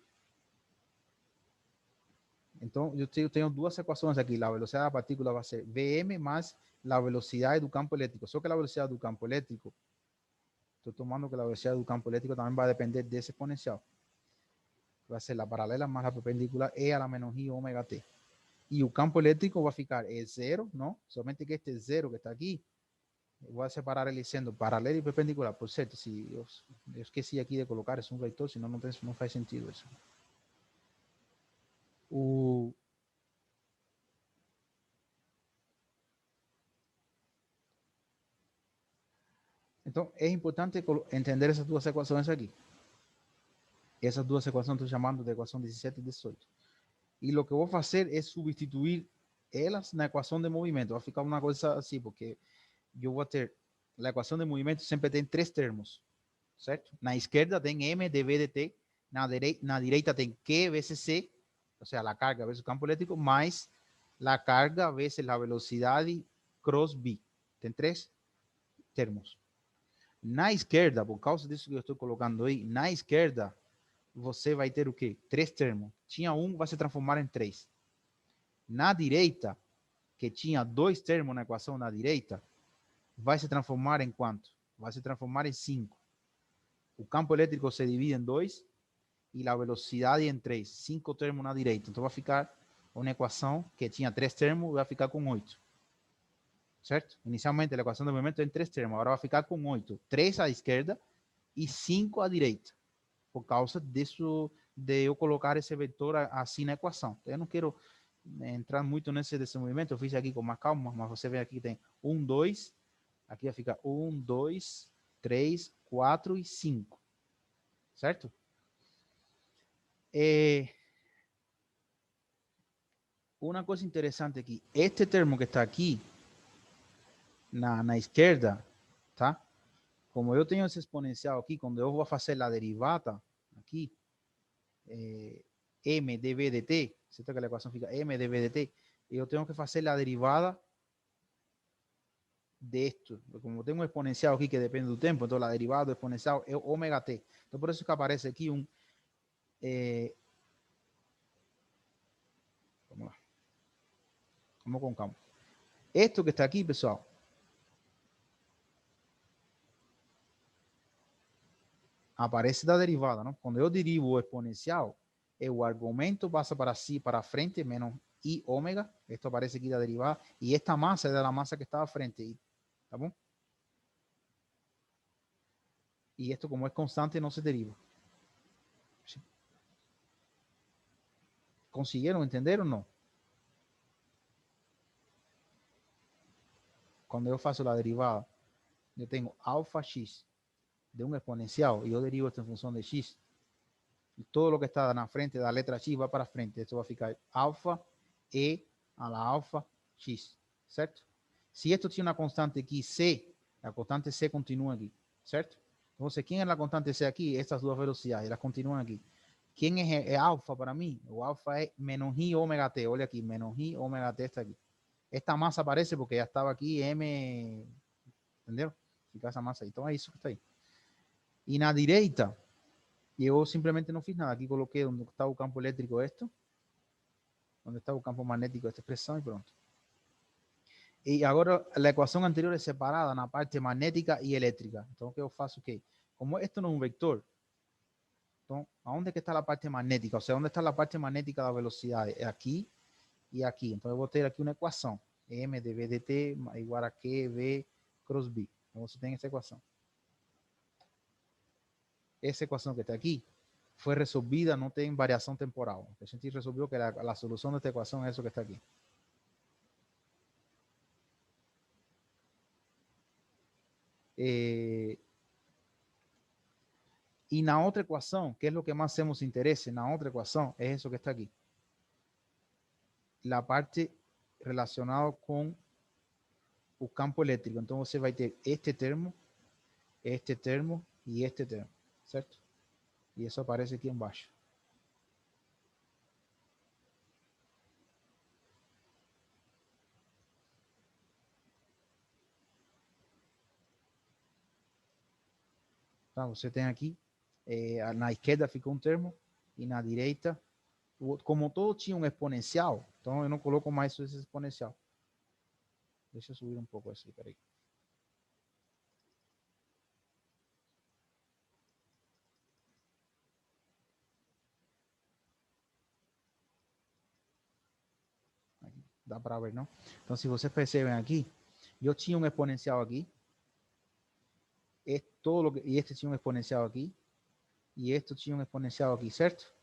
tenho duas equações aqui. A velocidade da partícula vai ser Vm mais a velocidade do campo elétrico. Só que a velocidade do campo elétrico, estou tomando que a velocidade do campo elétrico também vai depender desse exponencial. Vai ser a paralela mais a perpendicular e a la menos i ômega t. E o campo elétrico vai ficar zero, não? Somente que este zero que está aqui, eu vou separar ele sendo paralelo e perpendicular. Por certo, se eu esqueci aqui de colocar, é um vetor, senão não faz sentido isso. Então, é importante entender essas duas equações aqui. Essas duas equações estou chamando de equação 17 e 18. E o que eu vou fazer é substituir elas na equação de movimento. Vai ficar uma coisa assim, porque eu vou ter a equação de movimento sempre tem três termos, certo? Na esquerda tem m dv dt, na direita tem q vezes c, ou seja, a carga vezes o campo elétrico, mais a carga vezes a velocidade cross b. Tem três termos. Na esquerda, por causa disso que eu estou colocando aí, na esquerda, você vai ter o quê? Três termos. Tinha um, vai se transformar em três. Na direita, que tinha dois termos na equação na direita, vai se transformar em quanto? Vai se transformar em 5. O campo elétrico se divide em 2 e a velocidade em 3. 5 termos na direita. Então vai ficar uma equação que tinha 3 termos, vai ficar com 8. Certo? Inicialmente a equação de movimento tem 3 termos, agora vai ficar com 8. 3 à esquerda e 5 à direita. Por causa disso, de eu colocar esse vetor assim na equação. Eu não quero entrar muito nesse desenvolvimento, eu fiz aqui com mais calma, mas você vê aqui que tem 1, 2, aqui vai ficar 1, 2, 3, 4 e 5. Certo? Uma coisa interessante aqui, este termo que está aqui, na esquerda, tá? Como eu tenho esse exponencial aqui, quando eu vou fazer a derivada, aqui, m dv dt, certo que a equação fica m dv dt, eu tenho que fazer a derivada de esto. Como tengo un exponencial aquí que depende del tiempo, entonces la derivada del exponencial es omega t. Entonces por eso es que aparece aquí un... vamos con calma. Esto que está aquí, pessoal, aparece da derivada, ¿no? Cuando yo derivo o exponencial, el argumento pasa para sí, para frente, menos i omega. Esto aparece aquí da derivada. Y esta masa es de la masa que estaba frente. ¿Está bom? Y esto, como es constante, no se deriva. ¿Sí? ¿Consiguieron entender o no? Cuando yo faço la derivada, yo tengo alfa x de un exponencial y yo derivo esto en función de x. Y todo lo que está en la frente de la letra x va para frente. Esto va a ficar alfa e a la alfa x, ¿cierto? Si esto tiene una constante aquí, c, la constante c continúa aquí, ¿cierto? Entonces, ¿quién es la constante c aquí? Estas dos velocidades, las continúan aquí. ¿Quién es alfa para mí? O alfa es menos i omega t. Olha aquí, menos i omega t está aquí. Esta masa aparece porque ya estaba aquí m, ¿entendieron? Fica essa massa aí. Então é isso que está aí. E na direita, eu simplesmente não fiz nada. Aqui coloquei onde está o campo elétrico esto, onde está o campo magnético esta expressão e pronto. E agora a equação anterior é separada na parte magnética e elétrica. Então o que eu faço? Okay. Como esto não é um vector, então aonde é que está a parte magnética? Ou seja, onde está a parte magnética da velocidade? É aqui e aqui. Então eu vou ter aqui uma equação. M de V dt igual a Q V cross B. Então você tem essa equação. Essa equação que está aqui foi resolvida, não tem variação temporal. A gente resolveu que a solução desta equação é isso que está aqui. E na outra equação, que é o que mais temos interesse, na outra equação, é isso que está aqui. A parte relacionada com o campo elétrico. Então você vai ter este termo e este termo, certo? E isso aparece aqui embaixo. Então, você tem aqui, na esquerda ficou um termo, e na direita, como todo tinha um exponencial, então eu não coloco mais esse exponencial. Deixa eu subir um pouco assim, peraí. Aqui, dá para ver, não? Então, se vocês percebem aqui, eu tinha um exponencial aqui, e este tinha um exponencial aqui, e este tinha um exponencial aqui, certo?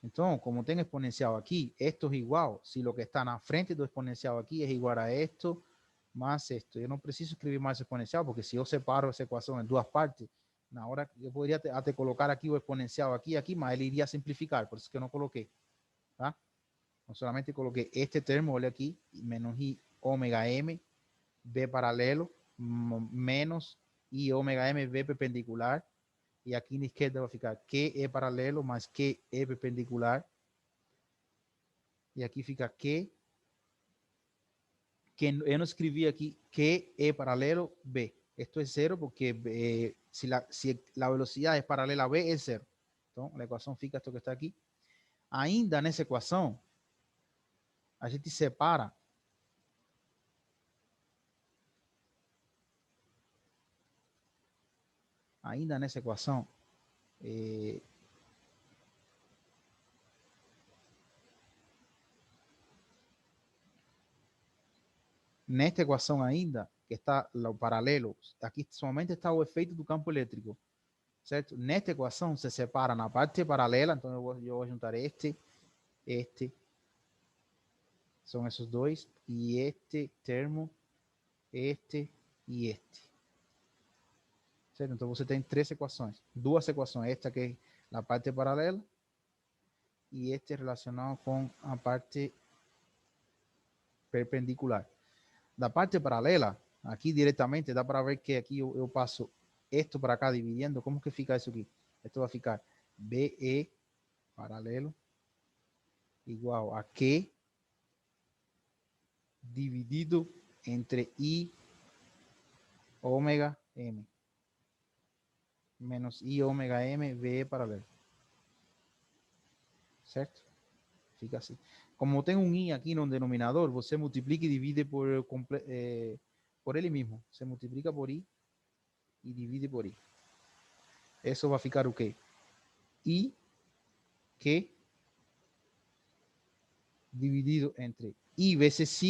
Então, como tem exponencial aqui, esto é igual, se o que está na frente do exponencial aqui é igual a esto, mais esto. Eu não preciso escrever mais exponencial, porque se eu separo essa equação em duas partes, na hora eu poderia até colocar aqui o exponencial aqui, mas ele iria simplificar, por isso que eu não coloquei, tá? Então, solamente coloquei este termo, olha aqui, menos i ômega m, b paralelo, menos i ômega m, b perpendicular, e aqui na esquerda vai ficar Q é paralelo mais Q é perpendicular, e aqui fica Q, que eu não escrevi aqui Q é paralelo B. Esto é zero porque se a velocidade é paralela a B, é zero. Então, a equação fica esto que está aqui. Ainda nessa equação, a gente separa ainda nessa equação, nesta equação ainda, que está o paralelo, aqui somente está o efeito do campo elétrico, certo? Nesta equação se separa na parte paralela, então eu vou juntar este, são esses dois, e este termo, este e este. Certo? Então você tem três equações, duas equações, esta que é a parte paralela e este relacionado com a parte perpendicular. Da parte paralela, aqui diretamente dá para ver que aqui eu passo esto para cá dividindo. Como que fica isso aqui? Esto vai ficar BE paralelo igual a Q dividido entre I ômega M menos I ômega M VE paralelo. Certo? Fica assim. Como tem um I aqui no denominador, você multiplica e divide por ele mesmo. Você multiplica por I e divide por I. Isso vai ficar o quê? I que dividido entre I vezes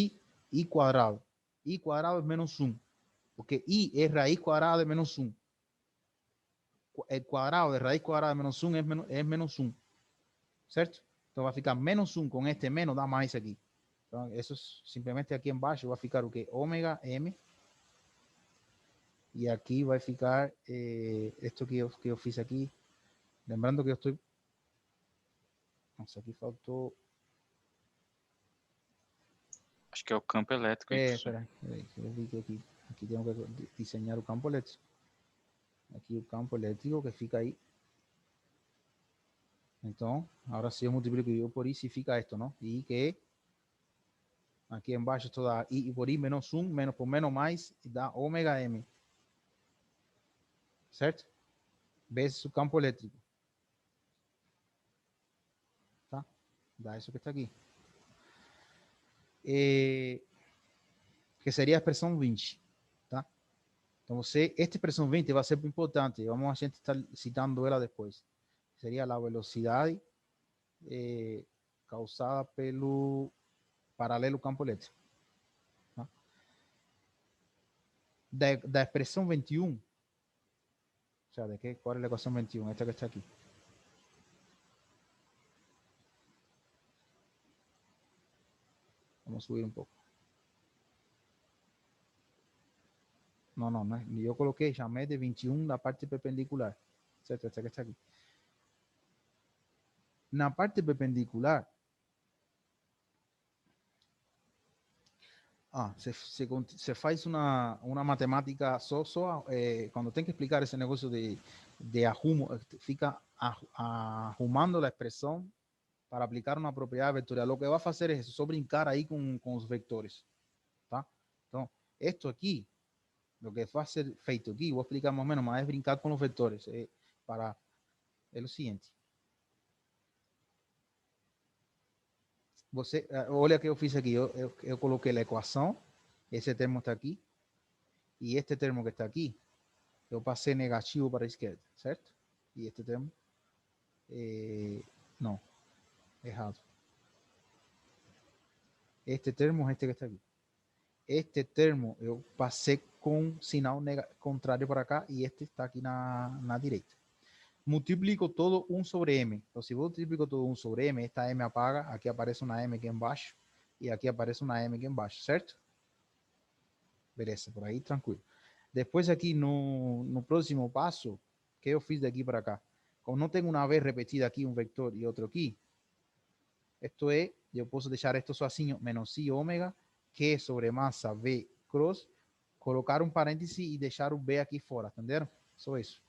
I quadrado. I quadrado é menos 1. Porque I é raiz quadrada de menos 1. el cuadrado de raíz cuadrada de menos 1 es menos 1, ¿cierto? Entonces va a ficar menos 1 con este menos, dá mais aqui. Então, isso simplesmente aqui embaixo vai ficar o que? Ômega M. E aqui vai ficar esto que eu fiz aqui. Lembrando que eu estou... Nossa, aqui faltou... Acho que é o campo elétrico. Espera, eu vi que aqui tenho que desenhar o campo elétrico. Aqui o campo elétrico que fica aí. Então, agora se eu multiplico eu por I, fica esto, não? I que aqui embaixo esto dá I por I menos 1, menos por menos mais, e dá ômega M. Certo? Vezes o campo elétrico. Tá? Dá isso que está aqui. Que seria a expressão 20. Tá? Então, esta expressão 20 vai ser importante. Vamos a gente estar citando ela depois. Seria a velocidade causada pelo paralelo campo elétrico. Tá? Da expressão 21, o sea, ¿cuál es la ecuación 21? Esta que está aquí. Vamos a subir un poco. No, yo coloqué, llamé de 21 la parte perpendicular. ¿Cierto? Esta que está aquí. Na parte perpendicular, se faz una matemática cuando tengo que explicar ese negocio de ajumo, fica arrumando la expresión para aplicar una propiedad vectorial. Lo que va a hacer es só brincar ahí con los vectores. ¿Tá? Entonces, esto aquí, lo que va a ser feito aquí, voy a explicar más o menos, más es brincar con los vectores. Para lo siguiente. Olha que eu fiz aqui, eu coloquei a equação, esse termo está aqui, e este termo que está aqui, eu passei negativo para a esquerda, certo? E este termo, não, errado. Este termo é este que está aqui. Este termo eu passei com sinal contrário para cá, e este está aqui na direita. Multiplico todo 1 sobre M. Então, se eu multiplico todo 1 sobre M, esta M apaga, aqui aparece uma M aqui embaixo, e aqui aparece uma M aqui embaixo, certo? Beleza, por aí tranquilo. Depois aqui no próximo passo, que eu fiz daqui para cá, como não tenho uma vez repetida aqui um vetor e outro aqui, isto é, eu posso deixar isto sozinho, menos I ômega, Q sobre massa V cross, colocar um parêntese e deixar o B aqui fora, entenderam? Só isso.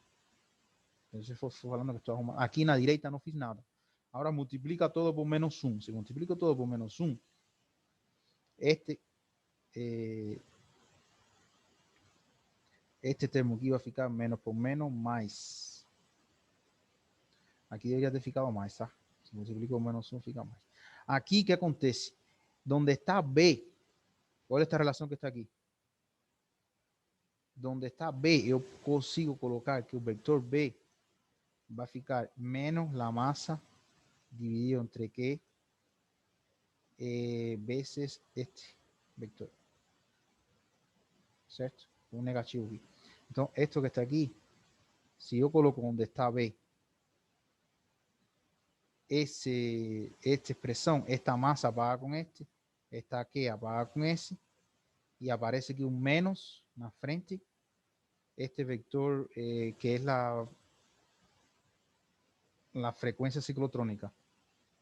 Se for falando que estou arrumando. Aqui na direita não fiz nada. Agora multiplica todo por menos 1. Se multiplica todo por menos 1, este termo aqui vai ficar menos por menos mais. Aqui deveria ter ficado mais, tá? Se multiplica por menos 1, fica mais. Aqui, o que acontece? Donde está B, olha esta relação que está aqui. Donde está B, eu consigo colocar que o vector B va a ficar menos la masa dividido entre Q veces este vector. ¿Cierto? Un negativo aquí. Entonces, esto que está aquí, si yo coloco donde está B, esta expresión, esta masa apaga con este, esta Q apaga con ese, y aparece aquí un menos en la frente, este vector que es la frecuencia ciclotrónica,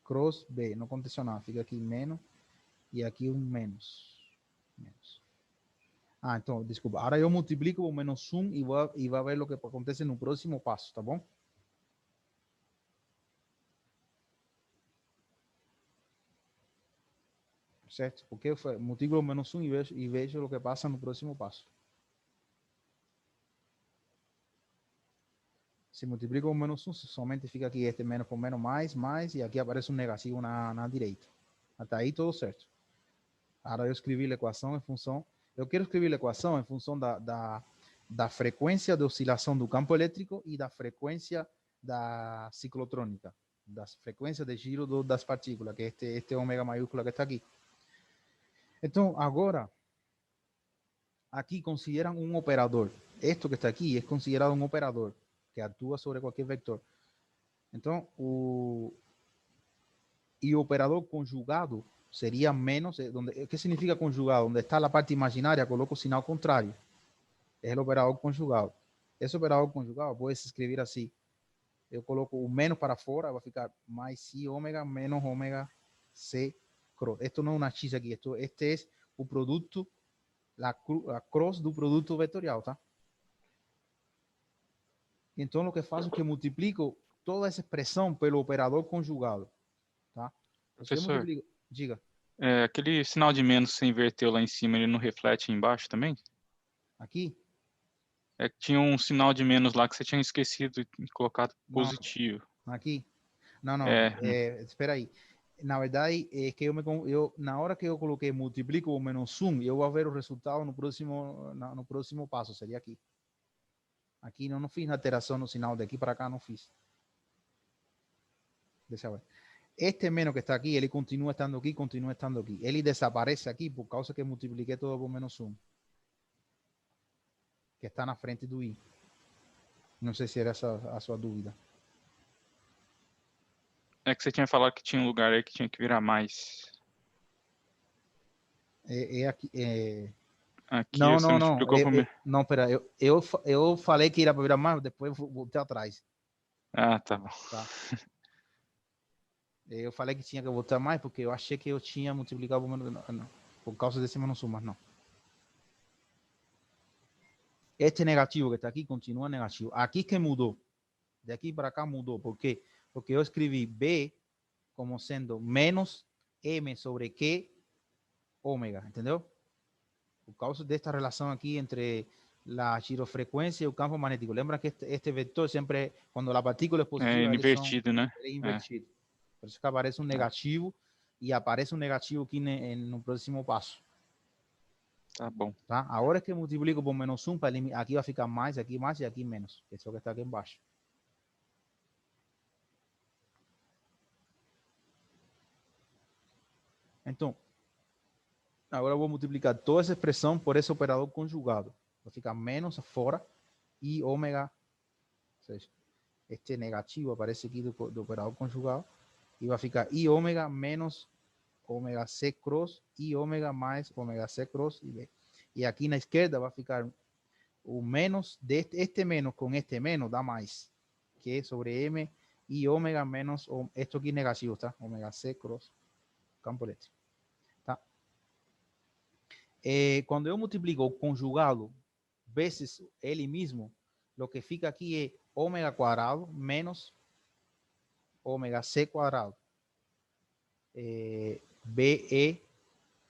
cross B, no aconteceu nada, fica aqui menos, e aqui um menos. Então, desculpa, agora eu multiplico por menos 1 e vai ver o que acontece no próximo passo, tá bom? Certo? Porque eu multiplico por menos 1 e vejo o que passa no próximo passo. Se multiplico por menos 1, somente fica aqui este menos por menos mais, e aqui aparece um negativo na direita. Até aí tudo certo. Agora eu escrevi a equação em função... Eu quero escrever a equação em função da frequência de oscilação do campo elétrico e da frequência da ciclotrônica, da frequência de giro das partículas, que é este ômega maiúscula que está aqui. Então, agora, aqui consideram um operador. Isto que está aqui é considerado um operador. que actúa sobre cualquier vector. Entonces, o operador conjugado sería menos, ¿qué significa conjugado? Donde está la parte imaginaria, coloco sinal contrario. Es el operador conjugado. Esse operador conjugado pode se escrever assim. Eu coloco o menos para fora, vai ficar mais si ômega menos ômega c cross. Esto não é uma x aqui, este é o produto, a cross do produto vetorial, tá? Então, o que faço é que multiplico toda essa expressão pelo operador conjugado, tá? Você Professor, multiplica, diga, aquele sinal de menos que você inverteu lá em cima, ele não reflete embaixo também? aqui, É que tinha um sinal de menos lá que você tinha esquecido e colocado não, positivo. aqui, não, É, espera aí. Na verdade, é que na hora que eu coloquei multiplico o menos 1, eu vou ver o resultado no próximo passo, seria aqui. Aqui não fiz alteração no sinal, daqui para cá não fiz. Deixa eu ver. Este menos que está aqui, ele continua estando aqui, continua estando aqui. Ele desaparece aqui por causa que multipliquei todo por menos 1. Que está na frente do i. Não sei se era essa a sua dúvida. é que você tinha falado que tinha um lugar aí que tinha que virar mais. Aqui. Aqui Não, você não, não. multiplicou por... Não, pera. Eu falei que era para virar mais, depois voltei atrás. Ah, tá bom. Tá. Eu falei que tinha que voltar mais, porque eu achei que eu tinha multiplicado por menos. Não, por causa desse menos 1, mas não. Este negativo que está aqui continua negativo. Aqui que mudou. De aqui para cá mudou. ¿Por quê? Porque eu escrevi B como sendo menos M sobre Q ômega, entendeu? Por causa desta relação aqui entre a girofrequência e o campo magnético. Lembra que este vetor sempre, quando a partícula é positiva, É eles são invertido, né? invertidos. Por isso que aparece um negativo e aparece um negativo aqui no próximo passo. Tá bom. Tá? A hora que eu multiplico por menos 1, aqui vai ficar mais e aqui menos. Esse é o que está aqui embaixo. Então, agora eu vou multiplicar toda essa expressão por esse operador conjugado. Vai ficar menos fora e ômega, ou seja, este negativo aparece aqui do operador conjugado e vai ficar i ômega menos ômega c cross i ômega mais ômega c cross e b. E aqui na esquerda vai ficar o menos este menos com este menos dá mais, que é sobre m i ômega menos, esto aqui negativo, tá? Ômega c cross campo elétrico. Quando eu multiplico o conjugado vezes ele mesmo, o que fica aqui é ômega quadrado menos ômega c quadrado. BE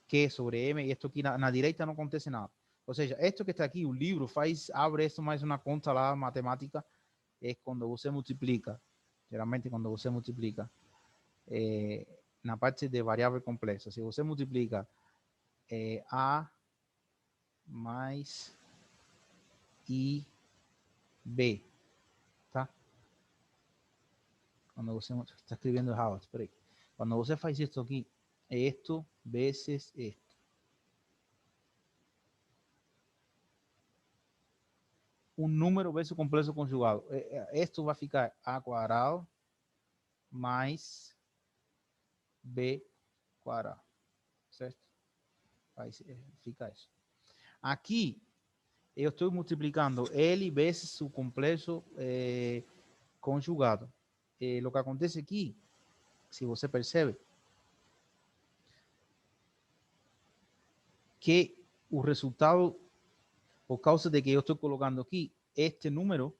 Q sobre M, e isto aqui na direita não acontece nada. Ou seja, isto que está aqui, o livro abre isso mais uma conta lá, matemática, é quando você multiplica, geralmente quando você multiplica na parte de variável complexa, se você multiplica A mais IB, tá? Quando você está escrevendo errado, espera aí. Quando você faz isso aqui, esto vezes esto. Um número vezes o complexo conjugado. Esto vai ficar A quadrado mais B quadrado, certo? Aí fica isso. Aqui, eu estou multiplicando L vezes o complexo conjugado. O que acontece aqui, se você percebe, que o resultado, por causa de que eu estou colocando aqui este número,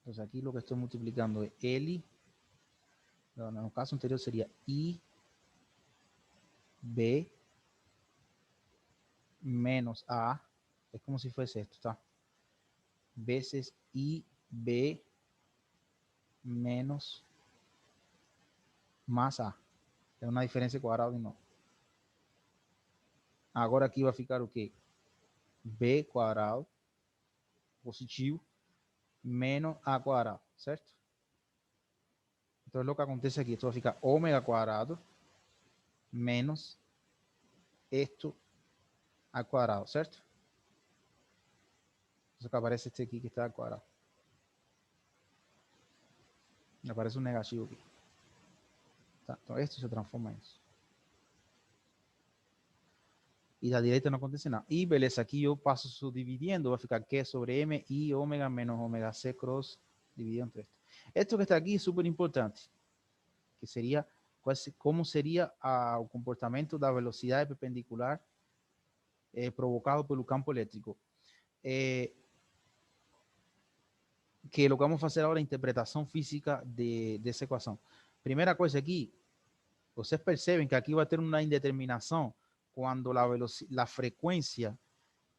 então aqui o que estou multiplicando é L, no caso anterior seria I, B, menos A, é como se fosse esto, tá? Vezes I, B, menos mais A. É uma diferença quadrada de novo. Agora aqui vai ficar o quê? B quadrado positivo menos A quadrado, certo? Então, o que acontece aqui, esto vai ficar ômega quadrado menos esto al quadrado, certo? Isso que aparece este aqui que está al quadrado. Aparece um negativo aqui. Tá? Então, este se transforma em isso. E da direita não acontece nada. E beleza, aqui eu passo subdividindo, vai ficar Q sobre M I ômega menos ômega C cross dividido entre esto. Esto que está aqui é super importante, que seria como seria o comportamento da velocidade perpendicular provocado pelo campo elétrico. Que lo que vamos a hacer ahora es interpretación física de esa ecuación. Primera cosa aquí, ustedes perciben que aquí va a tener una indeterminación cuando la frecuencia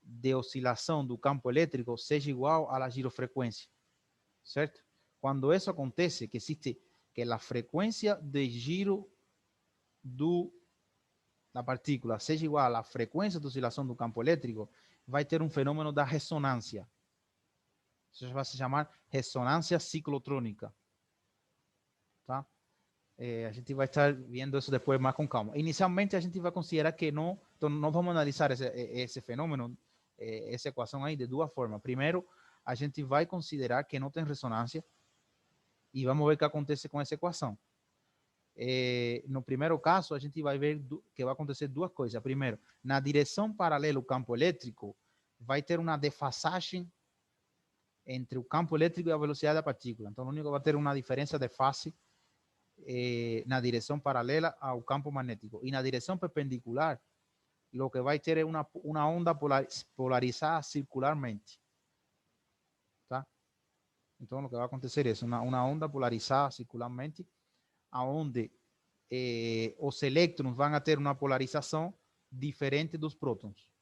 de oscilación del campo eléctrico sea igual a la girofrecuencia, ¿cierto? Cuando eso acontece, que existe que la frecuencia de giro de la partícula sea igual a la frecuencia de oscilación del campo eléctrico, va a tener un fenómeno de resonancia. Isso vai se chamar ressonância ciclotrônica. Tá? A gente vai estar vendo isso depois mais com calma. Inicialmente, a gente vai considerar que não... Então, nós vamos analisar esse fenômeno, essa equação aí, de duas formas. Primeiro, a gente vai considerar que não tem ressonância e vamos ver o que acontece com essa equação. No primeiro caso, a gente vai ver que vai acontecer duas coisas. Primeiro, na direção paralela ao campo elétrico, vai ter uma defasagem entre o campo elétrico e a velocidade da partícula. Então, o único que vai ter uma diferença de fase na direção paralela ao campo magnético. E na direção perpendicular, o que vai ter é uma onda polarizada circularmente. Tá? Então, o que vai acontecer é isso, uma onda polarizada circularmente, onde os elétrons vão ter uma polarização diferente dos prótons.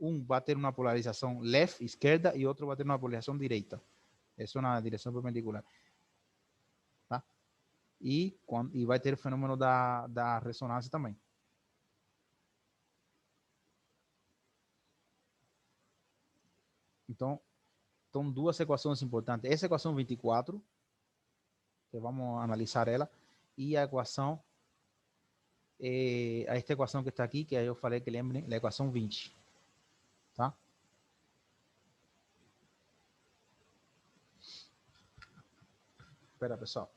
Um vai ter uma polarização left, esquerda, e outro vai ter uma polarização direita. Isso na direção perpendicular. Tá? E vai ter o fenômeno da ressonância também. Então, duas equações importantes. Essa equação 24, que vamos analisar ela, e a equação, esta equação que está aqui, que aí eu falei que lembrem, a equação 20. Tá? Espera, pessoal.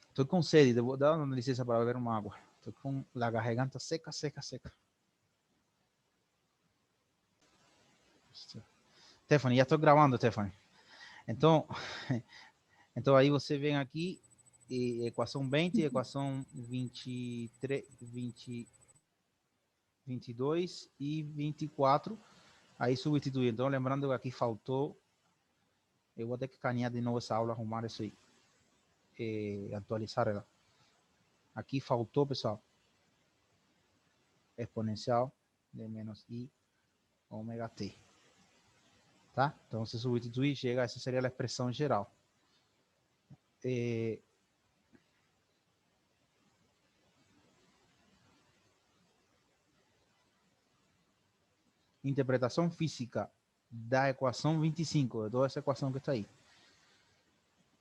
Estou com sede, vou dar uma licença para beber uma água. Estou com a garganta seca. Stephanie, já estou gravando, Stephanie. Então aí você vem aqui, equação 20, equação 23, 22 e 24. Aí substituir. Então, lembrando que aqui faltou, eu vou ter que caminhar de novo essa aula, arrumar isso aí. Atualizar ela. Aqui faltou, pessoal, exponencial de menos I ômega T. Tá? Então, se substituir, chega, essa seria a expressão geral. Interpretação física da equação 25, de toda essa equação que está aí.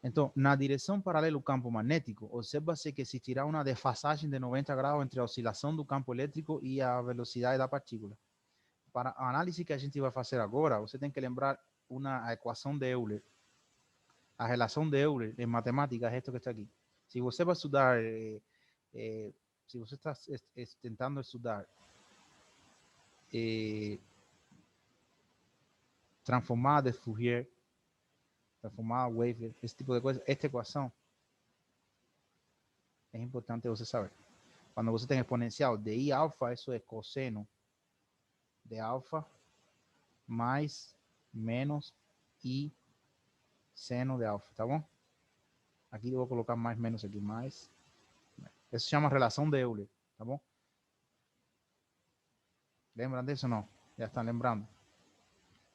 Então, na direção paralela ao campo magnético, observa-se que existirá uma defasagem de 90 graus entre a oscilação do campo elétrico e a velocidade da partícula. Para a análise que a gente vai fazer agora, você tem que lembrar a equação de Euler. A relação de Euler em matemática é esta que está aqui. Se você vai estudar, se você está tentando estudar transformada de Fourier, transformada Wavell, esse tipo de coisa, esta equação é importante você saber. Quando você tem exponencial de I alfa, isso é cosseno de alfa mais menos I seno de alfa, tá bom? Aqui eu vou colocar mais menos aqui, mais. Isso se chama relação de Euler, tá bom? Lembram disso ou não? Já estão lembrando?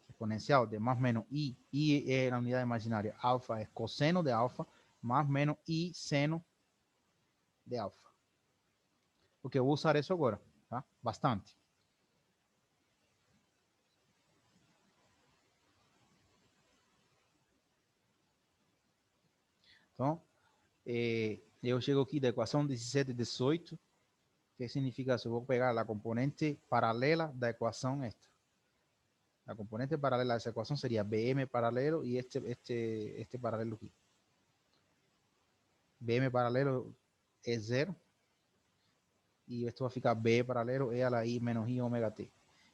Exponencial de más menos I. I é a unidade imaginária. Alfa é cosseno de alfa, más menos I seno de alfa. Porque eu vou usar isso agora, tá? Bastante. Então, eu chego aqui da equação 17 e 18. ¿Qué significa eso? Voy a pegar la componente paralela de ecuación esta. La componente paralela de esa ecuación sería BM paralelo y este paralelo aquí. BM paralelo es 0. Y esto va a ficar B paralelo E a la I menos I omega T.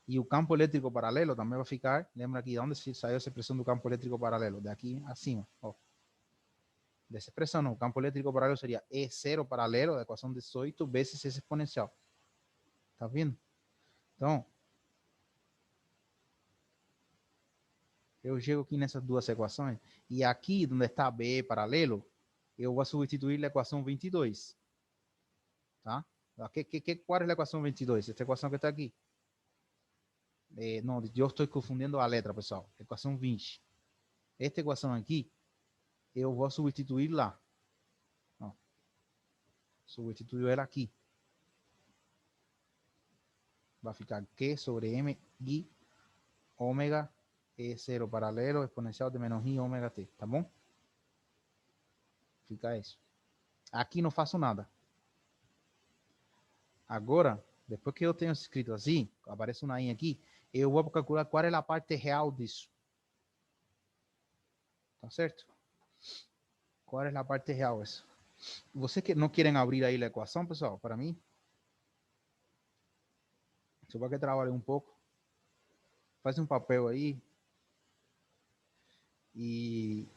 Y el campo eléctrico paralelo también va a ficar, lembra aquí, ¿dónde salió esa expresión del campo eléctrico paralelo? De aquí acima. Oh. De esa expresión, no, el campo eléctrico paralelo sería E0 paralelo, de ecuación 18 veces ese exponencial. ¿Estás viendo? Entonces, eu chego aqui nessas duas equações, e aqui, onde está B paralelo, eu vou substituir a equação 22. Tá? Qual é a equação 22? Esta equação que está aqui. Não, eu estou confundindo a letra, pessoal. Equação 20. Esta equação aqui, eu vou substituir lá. Ó. Substituir ela aqui. Vai ficar Q sobre M I ômega E0 paralelo exponencial de menos I ômega T. Tá bom? Fica isso. Aqui não faço nada. Agora, depois que eu tenho escrito assim, aparece uma I aqui, eu vou calcular qual é a parte real disso. Tá certo? Qual é a parte real? Isso? Vocês que não querem abrir aí a equação, pessoal, para mim? Só para que trabalhe um pouco. Faz um papel aí e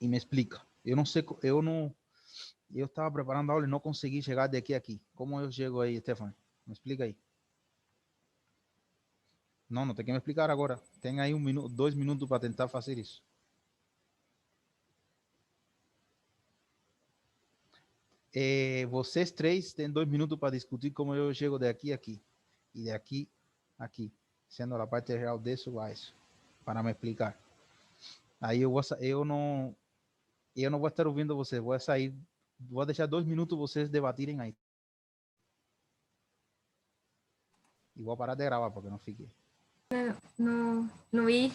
me explica. Eu não sei, eu estava preparando a aula e não consegui chegar daqui a aqui. Como eu chego aí, Stefan? Me explica aí. Não tem que me explicar agora. Tem aí 2 minutos para tentar fazer isso. Vocês três têm 2 minutos para discutir como eu chego daqui a aqui. E de aqui a aqui. Sendo a parte real disso a isso. Para me explicar. Aí eu não vou estar ouvindo vocês. Vou sair. Vou deixar 2 minutos vocês debatirem aí. E vou parar de gravar porque não fiquei. No I.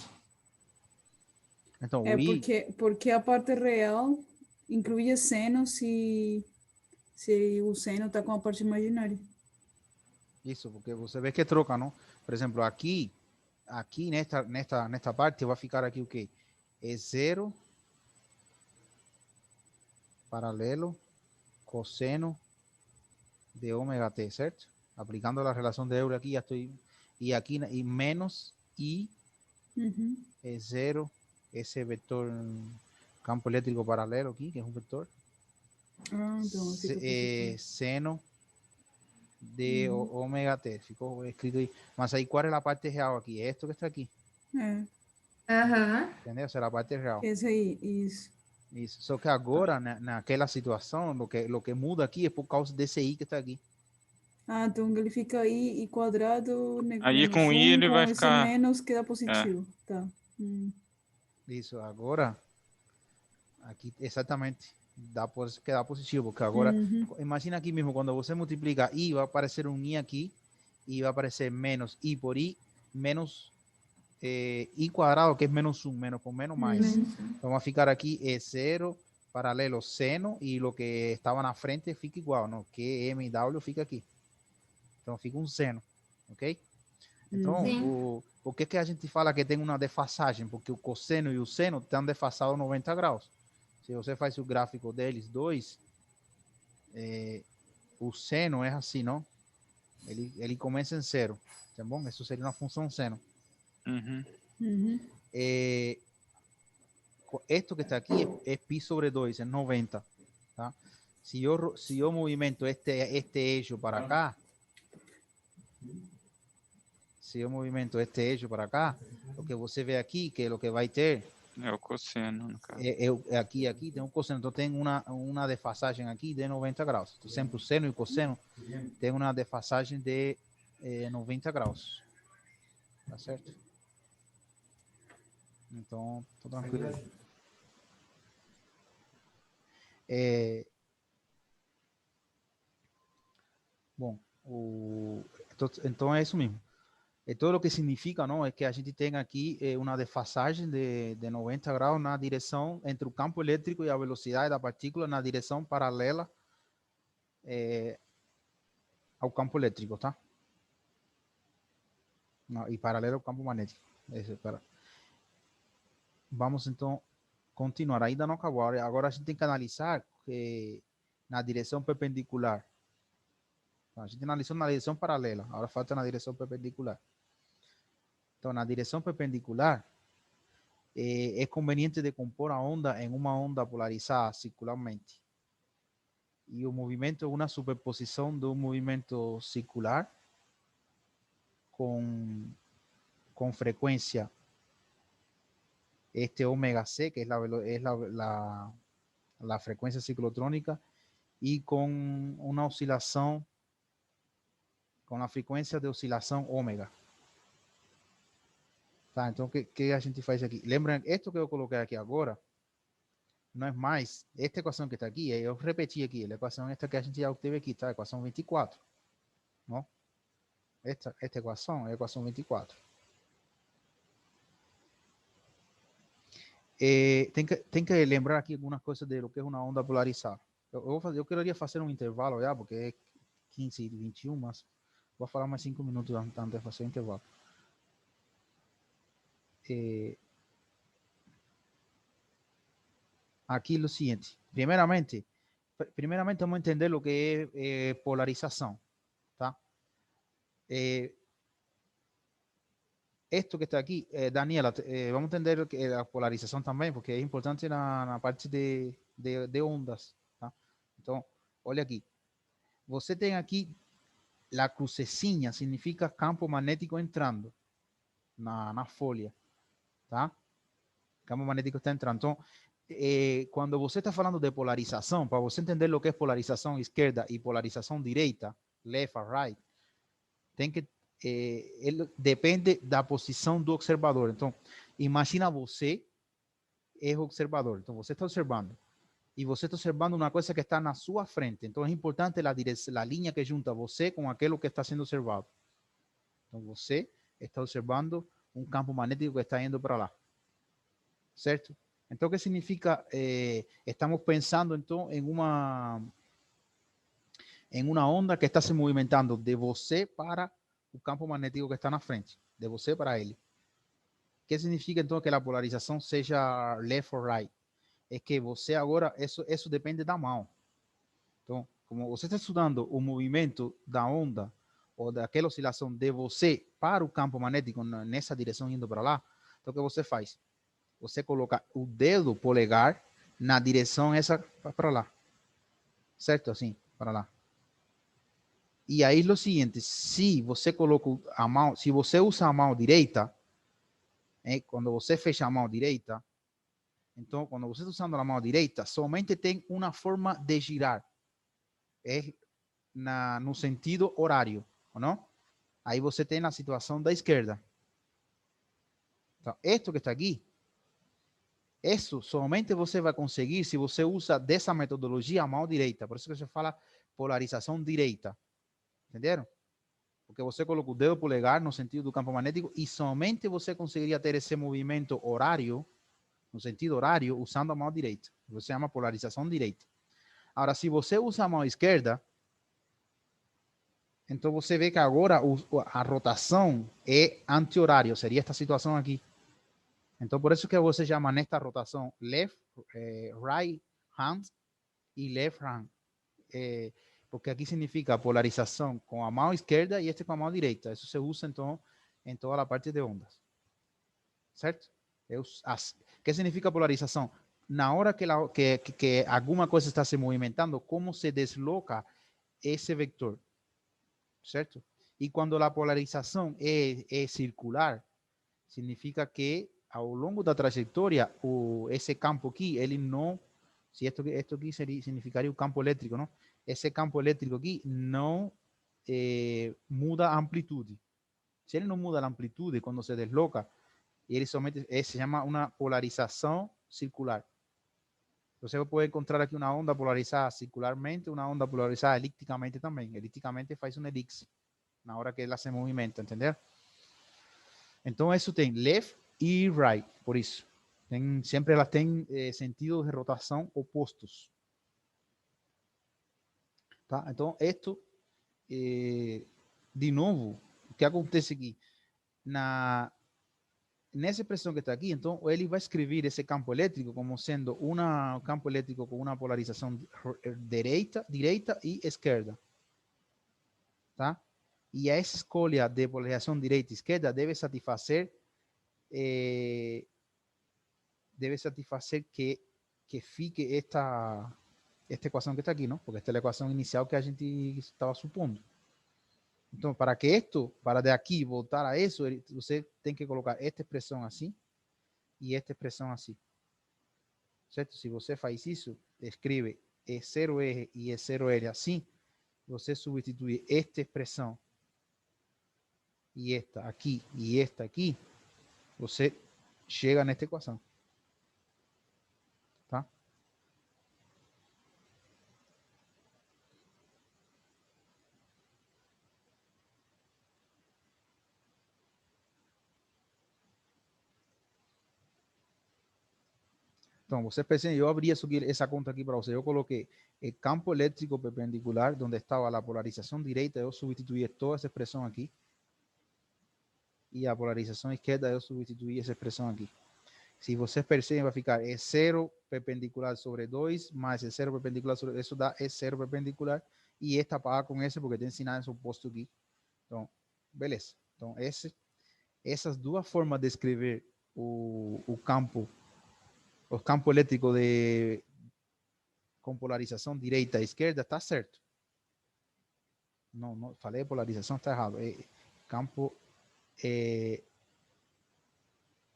Então, porque a parte real inclui seno se o seno está com a parte imaginária. Isso, porque você vê que troca, não? Por exemplo, aqui nesta parte vai ficar aqui o quê? É 0 paralelo cosseno de ômega T, certo? Aplicando a relação de Euler aqui, já estou... E aqui, e menos I é 0, esse vetor campo elétrico paralelo aqui, que é um vetor. Então Seno de ômega T, ficou escrito aí. Mas aí, qual é a parte real aqui? É isto que está aqui. Entendeu? Essa é a parte real. Esse aí, isso. Isso. Só que agora, naquela situação, o que muda aqui é por causa desse I que está aqui. Então ele fica aí I quadrado, aí com I ele vai ficar menos que dá positivo. Tá. Isso, agora aqui exatamente que dá positivo, porque agora imagina aqui mesmo, quando você multiplica I, vai aparecer um I aqui e vai aparecer menos I por I, menos I quadrado, que é menos 1, menos por menos mais. Então vai ficar aqui E0 paralelo seno e o que estava na frente fica igual, não? Que M e W fica aqui. Então fica um seno, ok? Então, por que a gente fala que tem uma defasagem? Porque o cosseno e o seno estão defasados 90 graus. Se você faz o gráfico deles dois, o seno é assim, não? Ele começa em 0, tá bom? Isso seria uma função seno. Esto que está aqui é pi sobre 2, é 90, tá? Se eu movimento este eixo para cá, o que você vê aqui, que é o que vai ter... É o cosseno, no caso. Aqui tem um cosseno, então tem uma defasagem aqui de 90 graus. Então, sempre o seno e o cosseno tem uma defasagem de 90 graus. Tá certo? Então, tô tranquilo. Bom, então é isso mesmo. Todo o que significa, não, é que a gente tem aqui uma defasagem de 90 graus na direção entre o campo elétrico e a velocidade da partícula na direção paralela ao campo elétrico, tá? Não, e paralelo ao campo magnético. Vamos então continuar. Ainda não acabou. Agora a gente tem que analisar na direção perpendicular. A gente analisou na direção paralela. Agora falta na direção perpendicular. Então, na direção perpendicular, é conveniente decompor a onda em uma onda polarizada circularmente. E o movimento é uma superposição de um movimento circular com frecuencia omega c, que es la frecuencia ciclotrónica, y con una oscilación, con la frecuencia de oscilación omega. Tá, então, o que a gente faz aqui? Lembra, esto que eu coloquei aqui agora, não é mais, esta equação que está aqui, eu repeti aqui, a equação esta que a gente já obteve aqui, tá? A equação 24. Não? Esta equação é a equação 24. Tem que lembrar aqui algumas coisas de lo que é uma onda polarizada. Eu queria fazer um intervalo já, porque é 15 e 21, mas vou falar mais 5 minutos antes de fazer o intervalo. Aqui o seguinte, primeiramente vamos entender o que é polarização, tá? Esto que está aquí, Daniela, vamos a entender que la polarización también, porque es importante na parte de ondas, tá? Então, olha aqui. Você tem aqui a crucecinha, significa campo magnético entrando na folha, tá? Campo magnético está entrando. Então, quando você está falando de polarização, para você entender o que é polarização esquerda e polarização direita, left or right, tem que ele depende da posição do observador. Então, imagina você é o observador. Então, você está observando. E você está observando uma coisa que está na sua frente. Então, é importante a linha que junta você com aquilo que está sendo observado. Então, você está observando um campo magnético que está indo para lá. Certo? Então, o que significa? Estamos pensando, então, em uma onda que está se movimentando de você para o campo magnético que está na frente, de você para ele. O que significa, então, que a polarização seja left or right? É que você agora, isso depende da mão. Então, como você está estudando o movimento da onda ou daquela oscilação de você para o campo magnético nessa direção indo para lá, então o que você faz? Você coloca o dedo polegar na direção essa para lá. Certo? Assim, para lá. E aí é o seguinte, se você coloca a mão, se você usa a mão direita, quando você fecha a mão direita, então quando você está usando a mão direita, somente tem uma forma de girar, no sentido horário, não? Aí você tem a situação da esquerda. Então, isto que está aqui, isso somente você vai conseguir se você usa dessa metodologia a mão direita. Por isso que você fala polarização direita. Entenderam? Porque você coloca o dedo polegar no sentido do campo magnético e somente você conseguiria ter esse movimento horário, no sentido horário, usando a mão direita. Você chama polarização direita. Agora, se você usa a mão esquerda, então você vê que agora a rotação é anti-horário. Seria esta situação aqui. Então, por isso que você chama nesta rotação left, right hand e left hand. Porque aqui significa polarização com a mão esquerda e este com a mão direita. Isso se usa, então, em toda a parte de ondas. Certo? O que significa polarização? Na hora que alguma coisa está se movimentando, como se desloca esse vector. Certo? E quando a polarização é circular, significa que ao longo da trajetória, esse campo aqui, ele não... Se esto aqui significaria o campo elétrico, não? Esse campo elétrico aqui não muda a amplitude. Se ele não muda a amplitude quando se desloca, ele somente se chama uma polarização circular. Você pode encontrar aqui uma onda polarizada circularmente, uma onda polarizada elípticamente também. Elípticamente faz uma elipse na hora que ela se movimenta, entendeu? Então, isso tem left e right, por isso. Sempre elas têm sentidos de rotação opostos. Tá? Então, isto de novo, o que acontece aqui? Nessa expressão que está aqui, então, ele vai escrever esse campo elétrico como sendo um campo elétrico com uma polarização direita e esquerda. Tá? E a escolha de polarização direita e esquerda deve satisfazer que fique esta equação que está aqui, não? Porque esta é a equação inicial que a gente estava supondo. Então, para de aqui voltar a isso, você tem que colocar esta expressão assim e esta expressão assim. Certo? Se você faz isso, escreve E0R e E0R assim, você substitui esta expressão e esta aqui, você chega nesta equação. Tá? Então, você percebe, eu abri essa conta aqui para você. Eu coloquei el campo eléctrico perpendicular, donde estaba la polarización directa, yo sustituí toda esa expresión aquí. Y a polarización izquierda, yo sustituí esa expresión aquí. Si vocês percebem, vai ficar E0 perpendicular sobre 2, mais E0 perpendicular sobre... Isso dá E0 perpendicular. E esta paga com esse, porque tem sinal oposto aqui. Então, beleza. Então, essas duas formas de escrever o campo elétrico com polarização direita e esquerda, está certo. Não falei polarização, está errado. Campo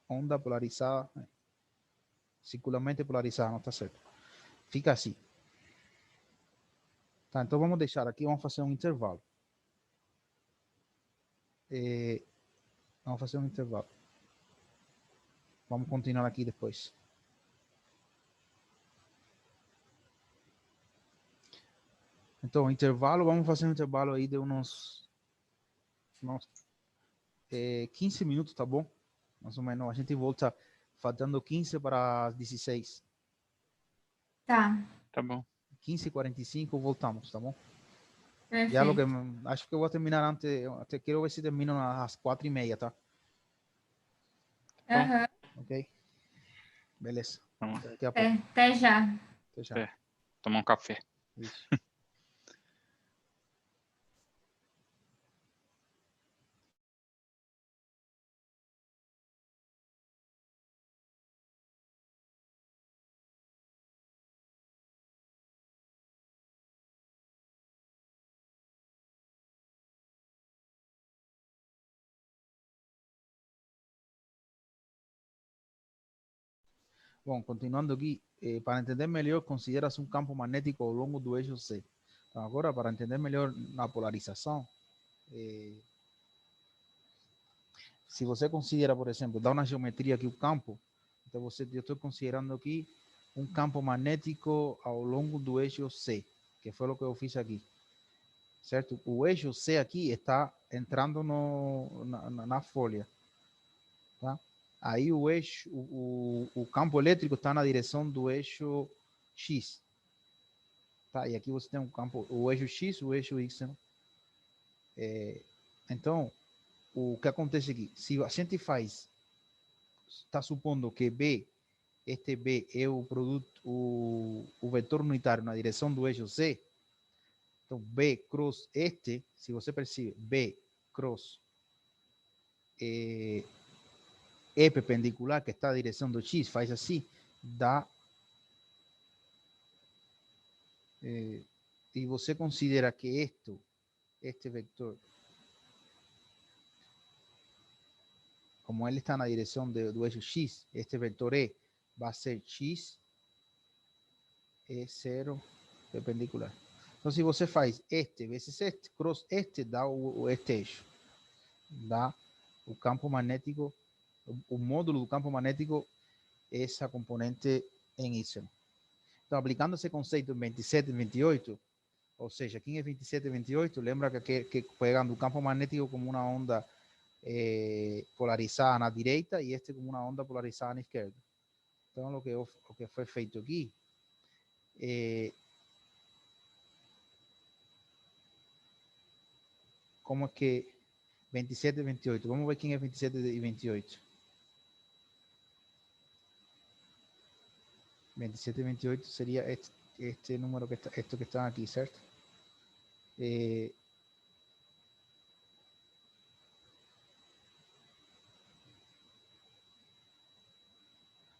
onda polarizada, circularmente polarizada, não está certo. Fica assim. Tá, então vamos deixar aqui, vamos fazer um intervalo. Vamos fazer um intervalo. Vamos continuar aqui depois. Então, intervalo, vamos fazer um intervalo aí de uns 15 minutos, tá bom? Mais ou menos. A gente volta faltando 15 para as 16. Tá. Tá bom. 15h45 voltamos, tá bom? Perfeito. Já acho que eu vou terminar antes, até quero ver se termino às 4h30, tá? Aham. Ok? Beleza. Vamos. Daqui a pouco. Até já. Até já. É. Tomar um café. Isso. Bom, continuando aqui, para entender melhor, considera-se um campo magnético ao longo do eixo C. Então, agora, para entender melhor a polarização, se você considera, por exemplo, dá uma geometria aqui o campo, então eu estou considerando aqui um campo magnético ao longo do eixo C, que foi o que eu fiz aqui. Certo? O eixo C aqui está entrando na folha. Tá? Aí o campo elétrico está na direção do eixo X. Tá? E aqui você tem o eixo X, o eixo Y. Então, o que acontece aqui? Se a gente está supondo que este B é o produto, o vetor unitário na direção do eixo C, então B cross se você percebe, B cross é perpendicular, que está na direção do X, faz assim, dá... e você considera que este vetor, como ele está na direção do eixo X, este vetor E vai ser X E0 perpendicular. Então, se você faz este vezes este, cross este, dá este eixo. Dá o campo magnético, o módulo do campo magnético, essa componente em Y. Então, aplicando esse conceito em 27 e 28, ou seja, aqui em 27 e 28, lembra que pegando o campo magnético como uma onda polarizada na direita e este como uma onda polarizada na esquerda. Então, o que foi feito aqui cómo es que 27 y 28. Vamos a ver quién es 27 y 28. 27 y 28 sería este número que está, esto que están aquí, ¿cierto?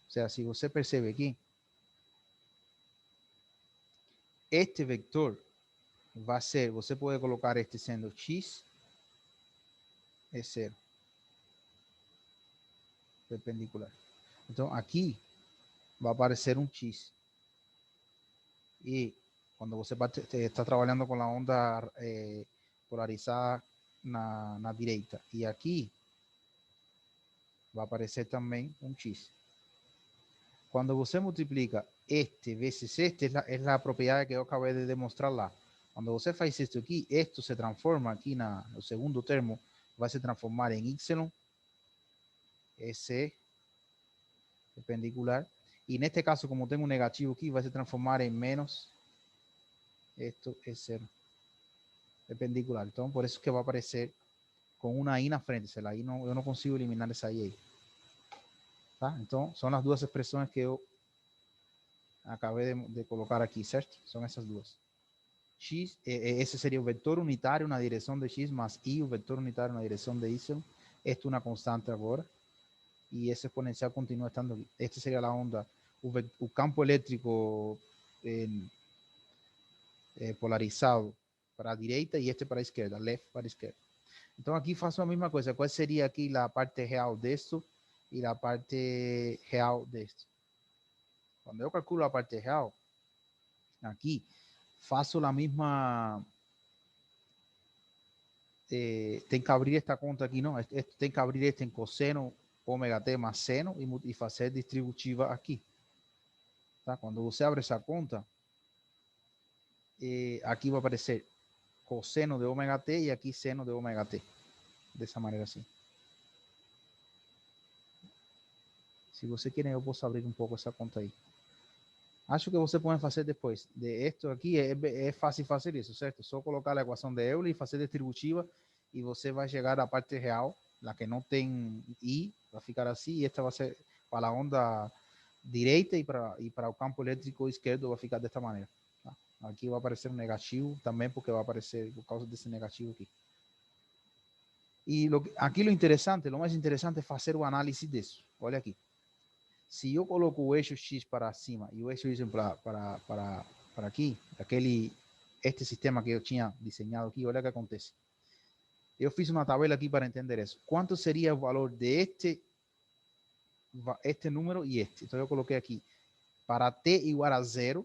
O sea, si você percebe aquí, este vector va a ser, você puede colocar este siendo x es 0, perpendicular. Entonces aquí va a aparecer un x. Y cuando você está trabajando con la onda polarizada na direita, y aquí va a aparecer también un x. Cuando você multiplica este veces este, es la propiedad que yo acabé de demostrar lá. Cuando você faz esto aquí, esto se transforma aquí en el segundo termo, va a se transformar en y, S perpendicular. Y en este caso, como tengo un negativo aquí, va a se transformar en menos, esto es 0, perpendicular. Entonces, por eso es que va a aparecer con una I en la frente. La I no, yo no consigo eliminar esa I ahí. ¿Tá? Entonces, son las dos expresiones que yo acabé de colocar aquí, ¿cierto? Son esas dos. X, ese sería un vector unitario, una dirección de X más Y, un vector unitario, una dirección de Y. Esto es una constante ahora. Y ese exponencial continúa estando aquí. Este sería la onda, un campo eléctrico polarizado para la derecha y este para la izquierda, left para la izquierda. Entonces aquí faço la misma cosa. ¿Cuál sería aquí la parte real de esto y la parte real de esto? Cuando yo calculo la parte real, aquí faço la misma... tem que abrir esta conta aqui, não? Tem que abrir este em cosseno ômega t mais seno e fazer distributiva aqui. Tá? Quando você abre essa conta, aqui vai aparecer cosseno de ômega t e aqui seno de ômega t. Dessa maneira assim. Se você quiser, eu posso abrir um pouco essa conta aí. Acho que você pode fazer depois. De esto aqui é fácil fazer isso, certo? Só colocar a equação de Euler e fazer distributiva e você vai chegar à parte real, la que não tem I, vai ficar assim, e esta vai ser para a onda direita e para o campo elétrico esquerdo vai ficar desta maneira. Tá? Aqui vai aparecer um negativo também, porque vai aparecer por causa desse negativo aqui. E aqui lo interessante, lo mais interessante é fazer o análise disso. Olha aqui. Si yo coloco o eixo X para cima y o eixo Y para aquí, este sistema que yo tinha diseñado aquí, olha o que acontece. Eu fiz uma tabela aqui para entender isso. Quanto seria o valor de este número e este? Então eu coloquei aqui, para t igual a 0,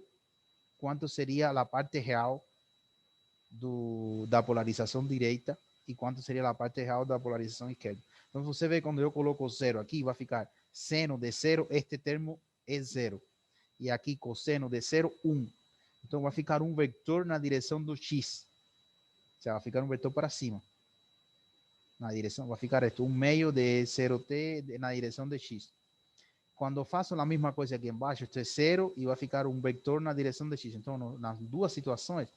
quanto seria a parte real da polarização direita e quanto seria a parte real da polarização esquerda. Então você vê quando eu coloco 0 aqui, vai ficar seno de 0, este termo é 0. E aqui cosseno de 0, 1. Então vai ficar um vector na direção do x. O sea, vai ficar um vector para cima. Na direção, vai ficar esto, um meio de 0t na direção de x. Quando faço a mesma coisa aqui embaixo, isto é 0 e vai ficar um vector na direção de x. Então, nas duas situações,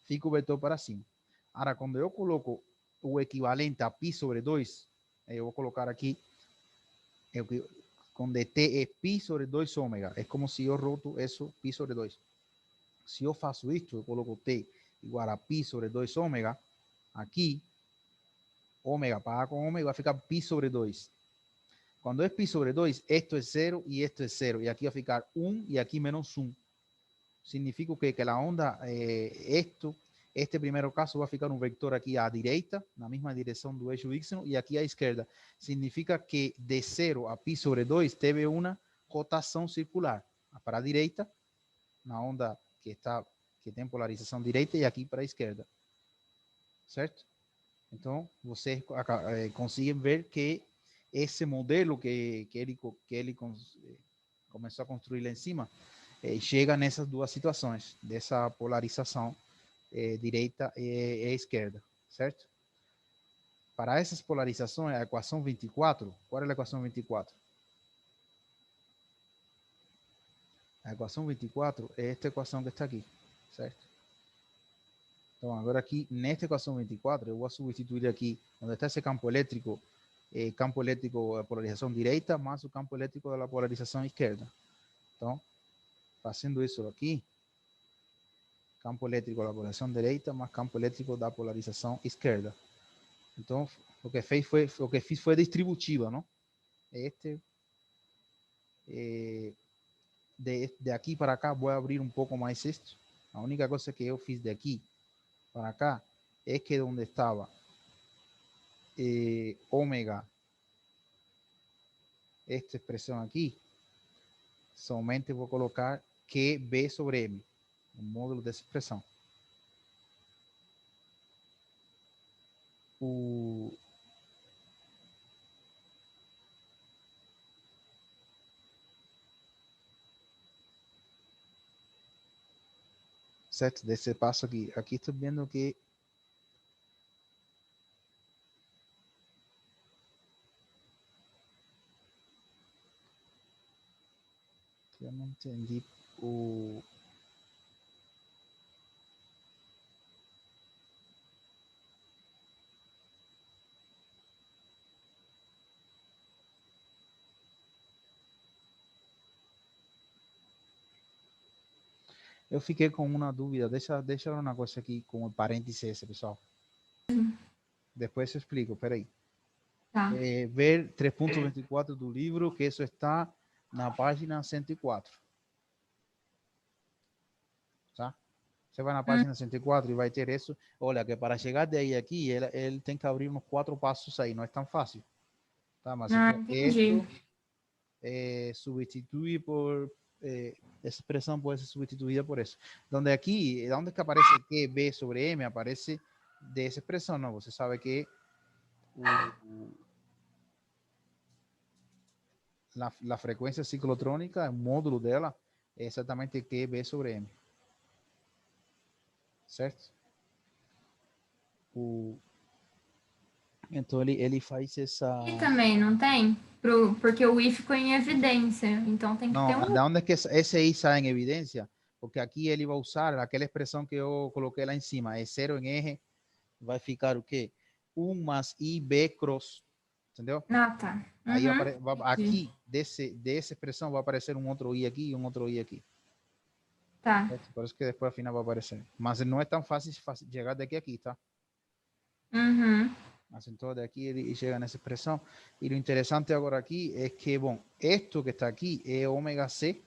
fica o vector para cima. Agora, quando eu coloco o equivalente a π sobre 2, eu vou colocar aqui, donde t es pi sobre 2 ômega. Es como si yo roto eso pi sobre 2. Si yo faço esto, yo coloco t igual a pi sobre 2 ômega, aquí, ômega para con ômega, va a ficar pi sobre 2. Cuando es pi sobre 2, esto es 0 y esto es 0. Y aquí va a ficar 1 y aquí menos 1. Significa que la onda, este primeiro caso vai ficar um vector aqui à direita, na mesma direção do eixo y, e aqui à esquerda. Significa que de 0 a π sobre 2 teve uma rotação circular. Para a direita, na onda que tem polarização direita, e aqui para a esquerda. Certo? Então, vocês conseguem ver que esse modelo que ele começou a construir lá em cima, chega nessas duas situações, dessa polarização direita e esquerda, certo? Para essas polarizações, a equação 24, qual é a equação 24? A equação 24 é esta equação que está aqui, certo? Então, agora aqui, nesta equação 24, eu vou substituir aqui, onde está esse campo elétrico da polarização direita, mais o campo elétrico da polarização esquerda. Então, fazendo isso aqui, campo elétrico da polarização direita, mais campo elétrico da polarização esquerda. Então, o que fiz foi distributiva, não? De aqui para acá, vou abrir um pouco mais isto. A única coisa que eu fiz de aqui para acá es que donde estaba omega, esta expresión aquí, solamente voy a colocar que B sobre M, un módulo de esa expresión. Certo? Desse passo aqui. Aqui estou vendo que eu não entendi o... Eu fiquei com uma dúvida. Deixa um negócio aqui com o parênteses, pessoal. Depois eu explico, peraí. Tá. Ver 3.24 do livro, que isso está na página 104. Tá? Você vai na página 104 e vai ter isso. Olha, que para chegar daí aqui, ele tem que abrir uns 4 passos aí. Não é tão fácil. Tá? Mas entendi. Esto substitui por... essa expressão pode ser substituída por isso. Donde aqui, onde que aparece que B sobre M, aparece dessa expressão, não? Você sabe que a frequência ciclotrônica, o módulo dela, é exatamente Q B sobre M. Certo? Então, ele faz essa... E também, não tem? Porque o I ficou em evidência, então tem que ter Não, de onde é que esse I sai em evidência? Porque aqui ele vai usar aquela expressão que eu coloquei lá em cima, é 0 em R, vai ficar o quê? 1 mais IB cross, entendeu? Ah, tá. Aí aqui, dessa expressão, vai aparecer um outro I aqui e um outro I aqui. Tá. Por isso que depois, afinal, vai aparecer. Mas não é tão fácil chegar daqui a aqui, tá? Mas então, daqui ele chega nessa expressão. E o interessante agora aqui é que, bom, isto que está aqui é ômega C.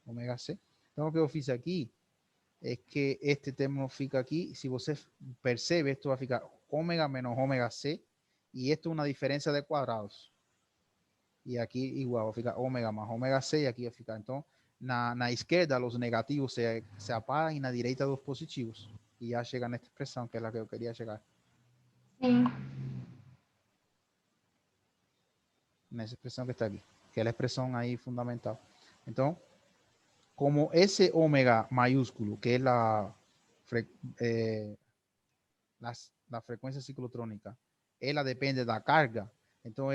Ômega C. Então, o que eu fiz aqui é que este termo fica aqui. Se você percebe, esto vai ficar ômega menos ômega C. E esto é uma diferença de quadrados. E aqui igual, vai ficar ômega mais ômega C. E aqui vai ficar. Então, na esquerda, os negativos se apagam e na direita, os positivos. E já chega nesta expressão, que é a que eu queria chegar. Sim. Nessa expressão que está aqui. Que é a expressão aí fundamental. Então, como esse ômega maiúsculo, que é la frequência ciclotrônica, ela depende da carga. Então,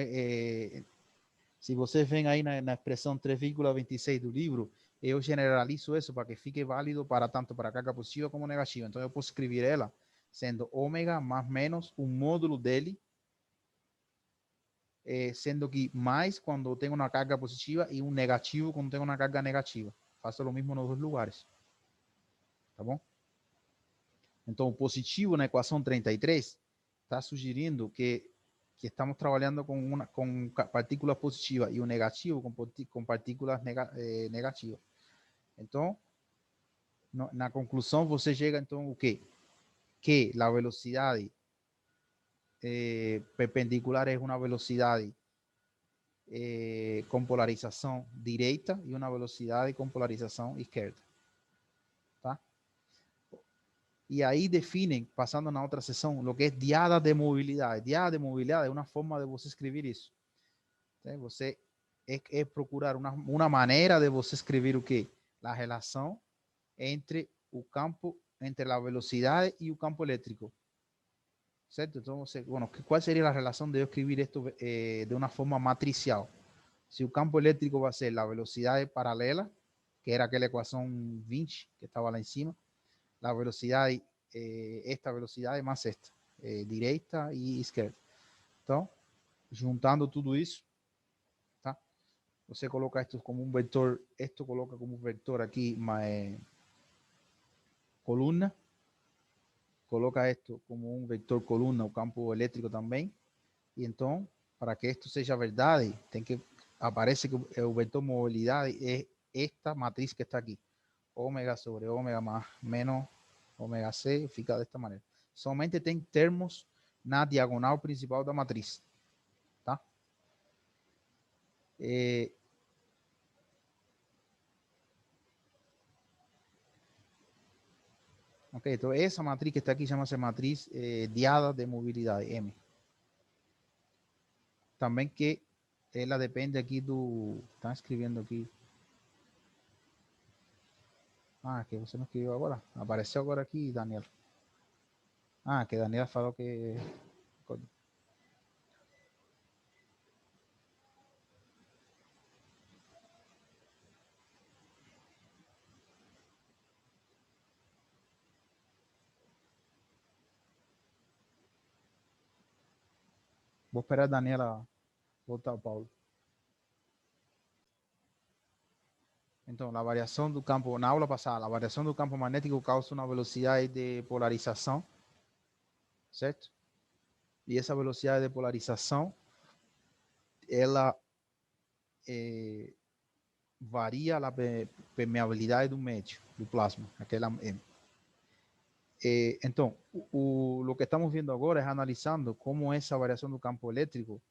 se vocês veem aí na expressão 3,26 do livro, eu generalizo isso para que fique válido para tanto para carga positiva como negativa. Então, eu posso escrever ela sendo ômega mais menos um módulo dele, sendo que mais quando tenho uma carga positiva e um negativo quando tenho uma carga negativa. Faço o mesmo nos dois lugares. Tá bom? Então, o positivo na equação 33 está sugerindo que estamos trabalhando com partículas positivas e o negativo com partículas negativas. Então, na conclusão, você chega, então, o quê? Que a velocidade perpendicular é uma velocidade com polarização direita e uma velocidade com polarização esquerda. Tá? E aí definem, passando na outra sessão, o que é diada de mobilidade. Diada de mobilidade é uma forma de você escrever isso. Então, você procurar uma maneira de você escrever o quê? A relação entre o campo, entre a velocidade e o campo elétrico. Certo? Então, qual seria a relação de eu escrever isto de uma forma matricial? Se o campo elétrico vai ser a velocidade paralela, que que era aquela equação 20 que estava lá em cima, a velocidade, esta velocidade mais esta, direita e esquerda. Então, juntando tudo isso, tá? Você coloca isto como um vetor, isto coloca como vetor aqui, mas coluna, coloca isto como um vetor coluna, o campo elétrico também, e então, para que isto seja verdade, tem que aparece que o vetor mobilidade é esta matriz que está aqui, ômega sobre ômega más menos ômega c, fica desta maneira. Somente tem termos na diagonal principal da matriz, tá? Ok, então essa matriz que está aqui chama-se matriz diada de mobilidade, M. Também que ela depende aqui do... Estão escrevendo aqui. Ah, que você não escreveu agora. Apareceu agora aqui, Daniel. Ah, que Daniel falou que... Vou esperar a Daniela voltar ao Paulo. Então, a variação do campo, na aula passada, a variação do campo magnético causa uma velocidade de polarização, certo? E essa velocidade de polarização, ela varia a permeabilidade do médio, do plasma, aquela M. Então, o que estamos vendo agora é analisando como essa variação do campo elétrico,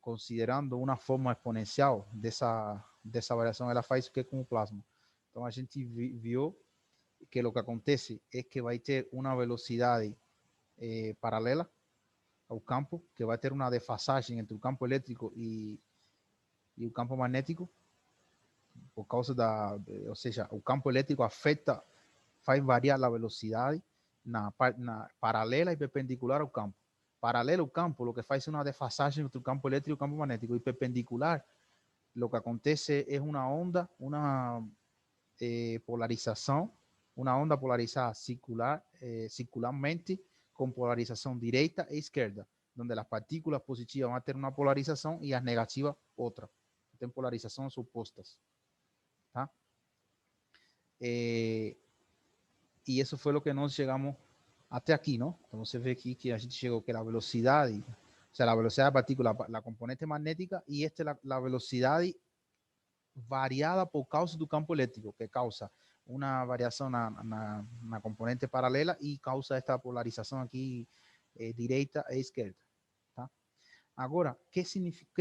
considerando uma forma exponencial dessa variação, ela faz o que com o plasma. Então, a gente viu que o que acontece é que vai ter uma velocidade paralela ao campo, que vai ter uma defasagem entre o campo elétrico e o campo magnético, por causa ou seja, o campo elétrico afeta, faz variar a velocidade na paralela e perpendicular ao campo. Paralelo ao campo, o que faz é uma defasagem entre o campo elétrico e o campo magnético, e perpendicular, o que acontece é uma onda, uma polarização, uma onda polarizada circularmente, com polarização direita e esquerda, onde as partículas positivas vão ter uma polarização e as negativas outra. Tem polarizações opostas. Tá? E isso foi o que nós chegamos até aqui, não? Então você vê aqui que a gente chegou que a velocidade, o sea, la velocidad de partícula, la componente magnética, y esta es la velocidad variada por causa do campo eléctrico, que causa una variación na componente paralela y causa esta polarización aquí direita e esquerda. Tá? Agora, que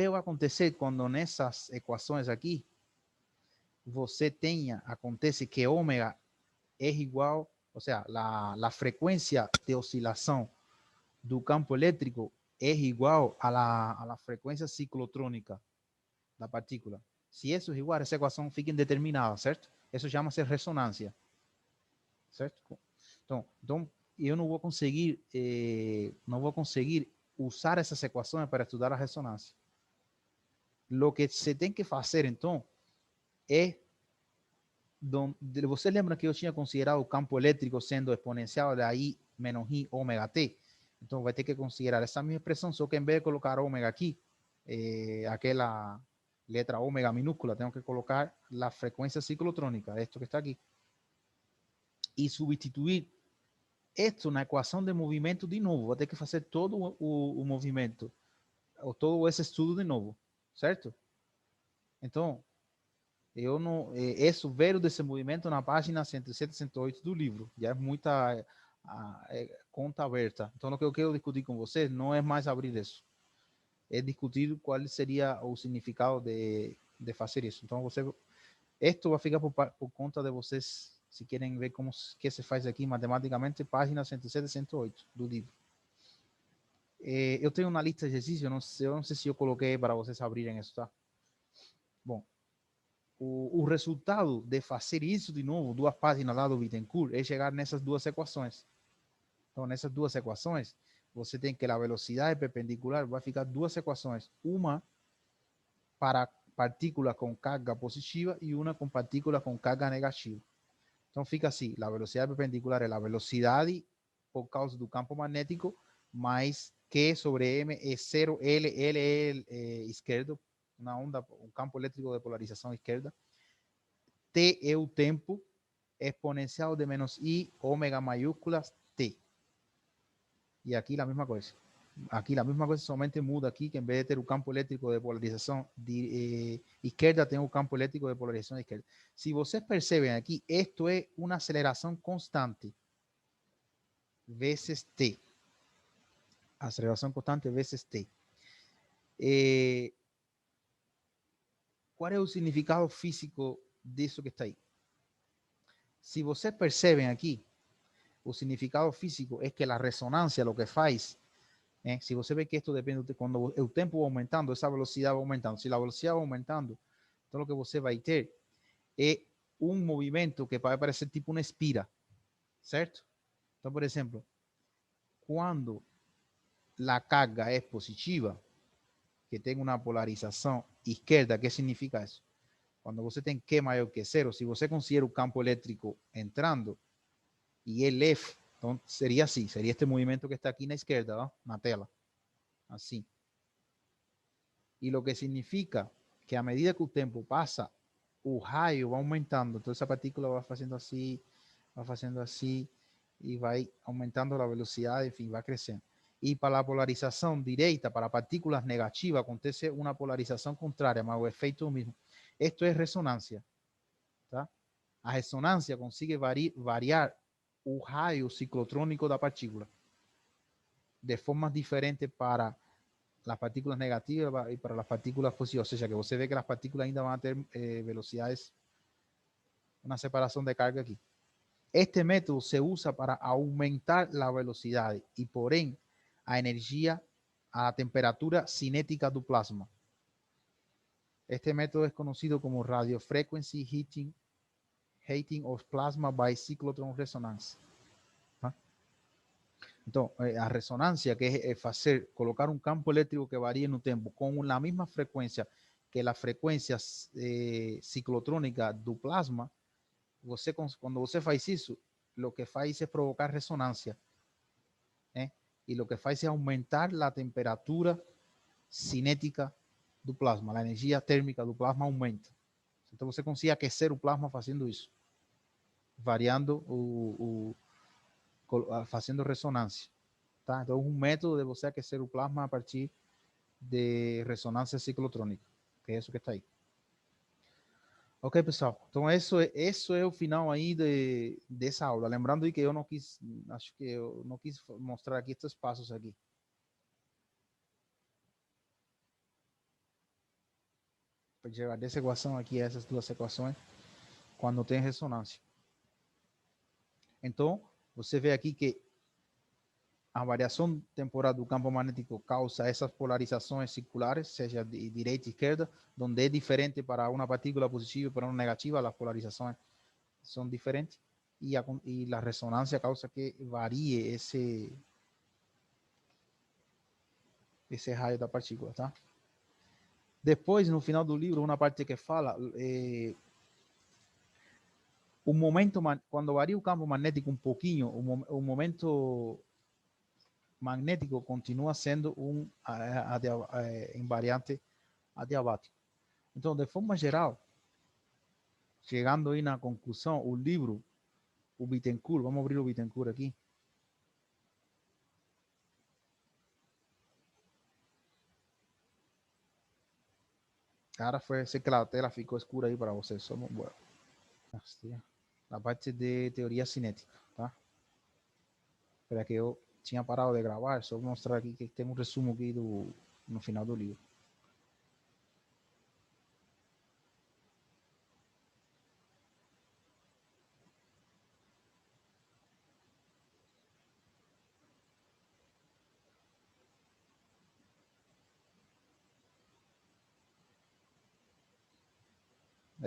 vai acontecer quando nessas equações aqui você tenha, acontece que ômega é igual, ou seja, a frequência de oscilação do campo elétrico é igual a la frequência ciclotrônica da partícula. Se isso é igual, essa equação fica indeterminada, certo? Isso chama-se ressonância, certo? Então eu não vou conseguir usar essas equações para estudar a ressonância. O que você tem que fazer, então, é... Você lembra que eu tinha considerado o campo elétrico sendo exponencial de I menos I ômega t? Então vai ter que considerar essa mesma expressão, só que em vez de colocar ômega aqui, aquela letra ômega minúscula, tenho que colocar a frequência ciclotrônica, isto que está aqui. E substituir isto na equação de movimento de novo. Vou ter que fazer todo o movimento, ou todo esse estudo de novo, certo? Então, eu não, isso veio desse movimento na página 107 e 108 do livro. Já é muita conta aberta. Então, o que eu quero discutir com vocês não é mais abrir isso. É discutir qual seria o significado de fazer isso. Então, isto vai ficar por conta de vocês, se querem ver como que se faz aqui matematicamente, página 107 e 108 do livro. Eu tenho uma lista de exercícios, eu não sei se eu coloquei para vocês abrirem isso, tá? Bom, o resultado de fazer isso de novo, 2 páginas lá do Bittencourt, é chegar nessas 2 equações. Então, nessas 2 equações, você tem que a velocidade perpendicular vai ficar 2 equações. Uma para partículas com carga positiva e uma com partículas com carga negativa. Então fica assim, a velocidade perpendicular é a velocidade por causa do campo magnético, mais Q sobre M é 0, L é esquerdo, uma onda, um campo elétrico de polarização esquerda. T é o tempo exponencial de menos I, ômega maiúsculas, T. E aqui a mesma coisa. Aqui a mesma coisa, somente muda aqui, que em vez de ter o campo elétrico de polarização esquerda, tem o campo elétrico de polarização esquerda. Se vocês percebem aqui, isto é uma aceleração constante vezes T. Aceleração constante vezes T. Qual é o significado físico disso que está aí? Se vocês percebem aqui, o significado físico é que a ressonância, o que faz, se você ve que esto depende de quando o tempo va aumentando, essa velocidade va aumentando. Se a velocidade va aumentando, então o que você vai ter é um movimento que vai parecer tipo uma espira, certo? Então, por exemplo, quando a carga é positiva, que tem uma polarização esquerda, que significa isso? Quando você tem Q maior que 0, se você considera o campo elétrico entrando e ele F, então seria assim, seria este movimento que está aqui na esquerda, ¿no? Na tela, assim. E o que significa que a medida que o tempo passa, o raio vai aumentando, então essa partícula vai fazendo assim, e vai aumentando a velocidade, enfim, vai crescendo. E para a polarização direita, para partículas negativas, acontece uma polarização contrária, mas o efeito é o mesmo. Isto é ressonância, tá? A ressonância consegue variar o raio ciclotrônico da partícula de formas diferentes para las partículas negativas y para las partículas positivas. O sea, que você ve que las partículas ainda van a ter velocidades, una separación de carga aquí. Este método se usa para aumentar la velocidad y por ende a energía, a temperatura cinética do plasma. Este método es conocido como radiofrequency heating of plasma by cyclotron resonance. Então, a ressonância, que é fazer, colocar um campo elétrico que varia no tempo com a mesma frequência que a frequência ciclotrônica do plasma, quando você faz isso, o que faz é provocar ressonância. E o que faz é aumentar a temperatura cinética do plasma, a energia térmica do plasma aumenta. Então, você consegue aquecer o plasma fazendo isso, variando fazendo ressonância, tá? Então, um método de você aquecer o plasma a partir de ressonância ciclotrônica, que é isso que está aí. Ok, pessoal. Então, isso é o final aí dessa aula. Lembrando aí que eu não quis, acho que eu não quis mostrar aqui estes passos aqui. Para chegar dessa equação aqui, essas duas equações, quando tem ressonância. Então, você vê aqui que a variação temporal do campo magnético causa essas polarizações circulares, seja de direita e esquerda, onde é diferente para uma partícula positiva e para uma negativa, as polarizações são diferentes, e a ressonância causa que varie esse raio da partícula, tá? Depois, no final do livro, uma parte que fala o momento, quando varia o campo magnético um pouquinho, o momento magnético continua sendo invariante adiabático. Então, de forma geral, chegando aí na conclusão, o livro, o Bittencourt, vamos abrir o Bittencourt aqui. Cara, sei que a tela ficou escura aí para vocês. A parte de teoria cinética, tá? Espera que eu tinha parado de gravar, só vou mostrar aqui que tem um resumo aqui no final do livro.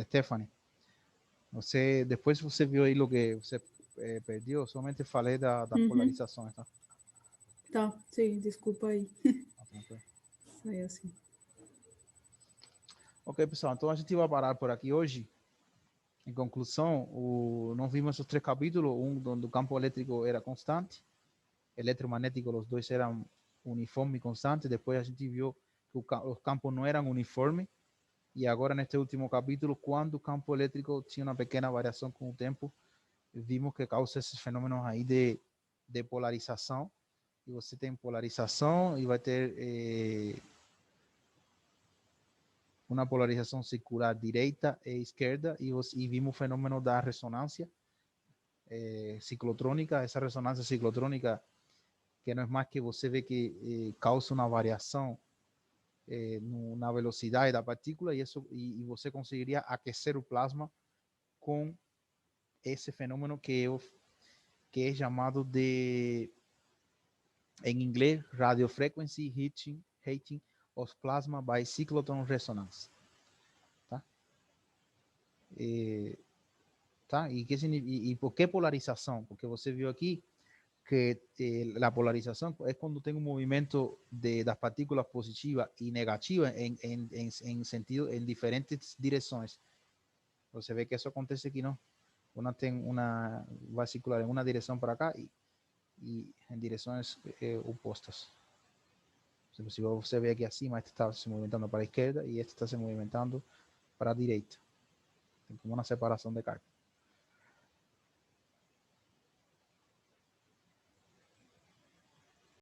Stephanie, depois você viu aí o que você perdeu, somente falei das polarizações, tá? Tá, sim, desculpa aí. Okay. Sai assim. Ok, pessoal, então a gente vai parar por aqui hoje. Em conclusão, nós vimos os 3 capítulos, do campo elétrico era constante, eletromagnético, os dois eram uniforme e constante. Depois a gente viu que os campos não eram uniformes. E agora, neste último capítulo, quando o campo elétrico tinha uma pequena variação com o tempo, vimos que causa esses fenômenos aí de polarização. E você tem polarização e vai ter uma polarização circular direita e esquerda. E vimos o fenômeno da ressonância ciclotrônica. Essa ressonância ciclotrônica, que não é mais que você vê que causa uma variação na velocidade da partícula, e você conseguiria aquecer o plasma com esse fenômeno que é chamado de, em inglês, radio frequency heating of plasma by cyclotron resonance. Tá? Tá? E por que polarização? Porque você viu aqui que a polarização é quando tem um movimento das partículas positivas e negativas em sentido, em diferentes direções. Você vê que isso acontece aqui, não? Vai circular em uma direção para cá e em direções opostas. Se você vê aqui acima, este está se movimentando para a esquerda e este está se movimentando para a direita. Tem como uma separação de carga.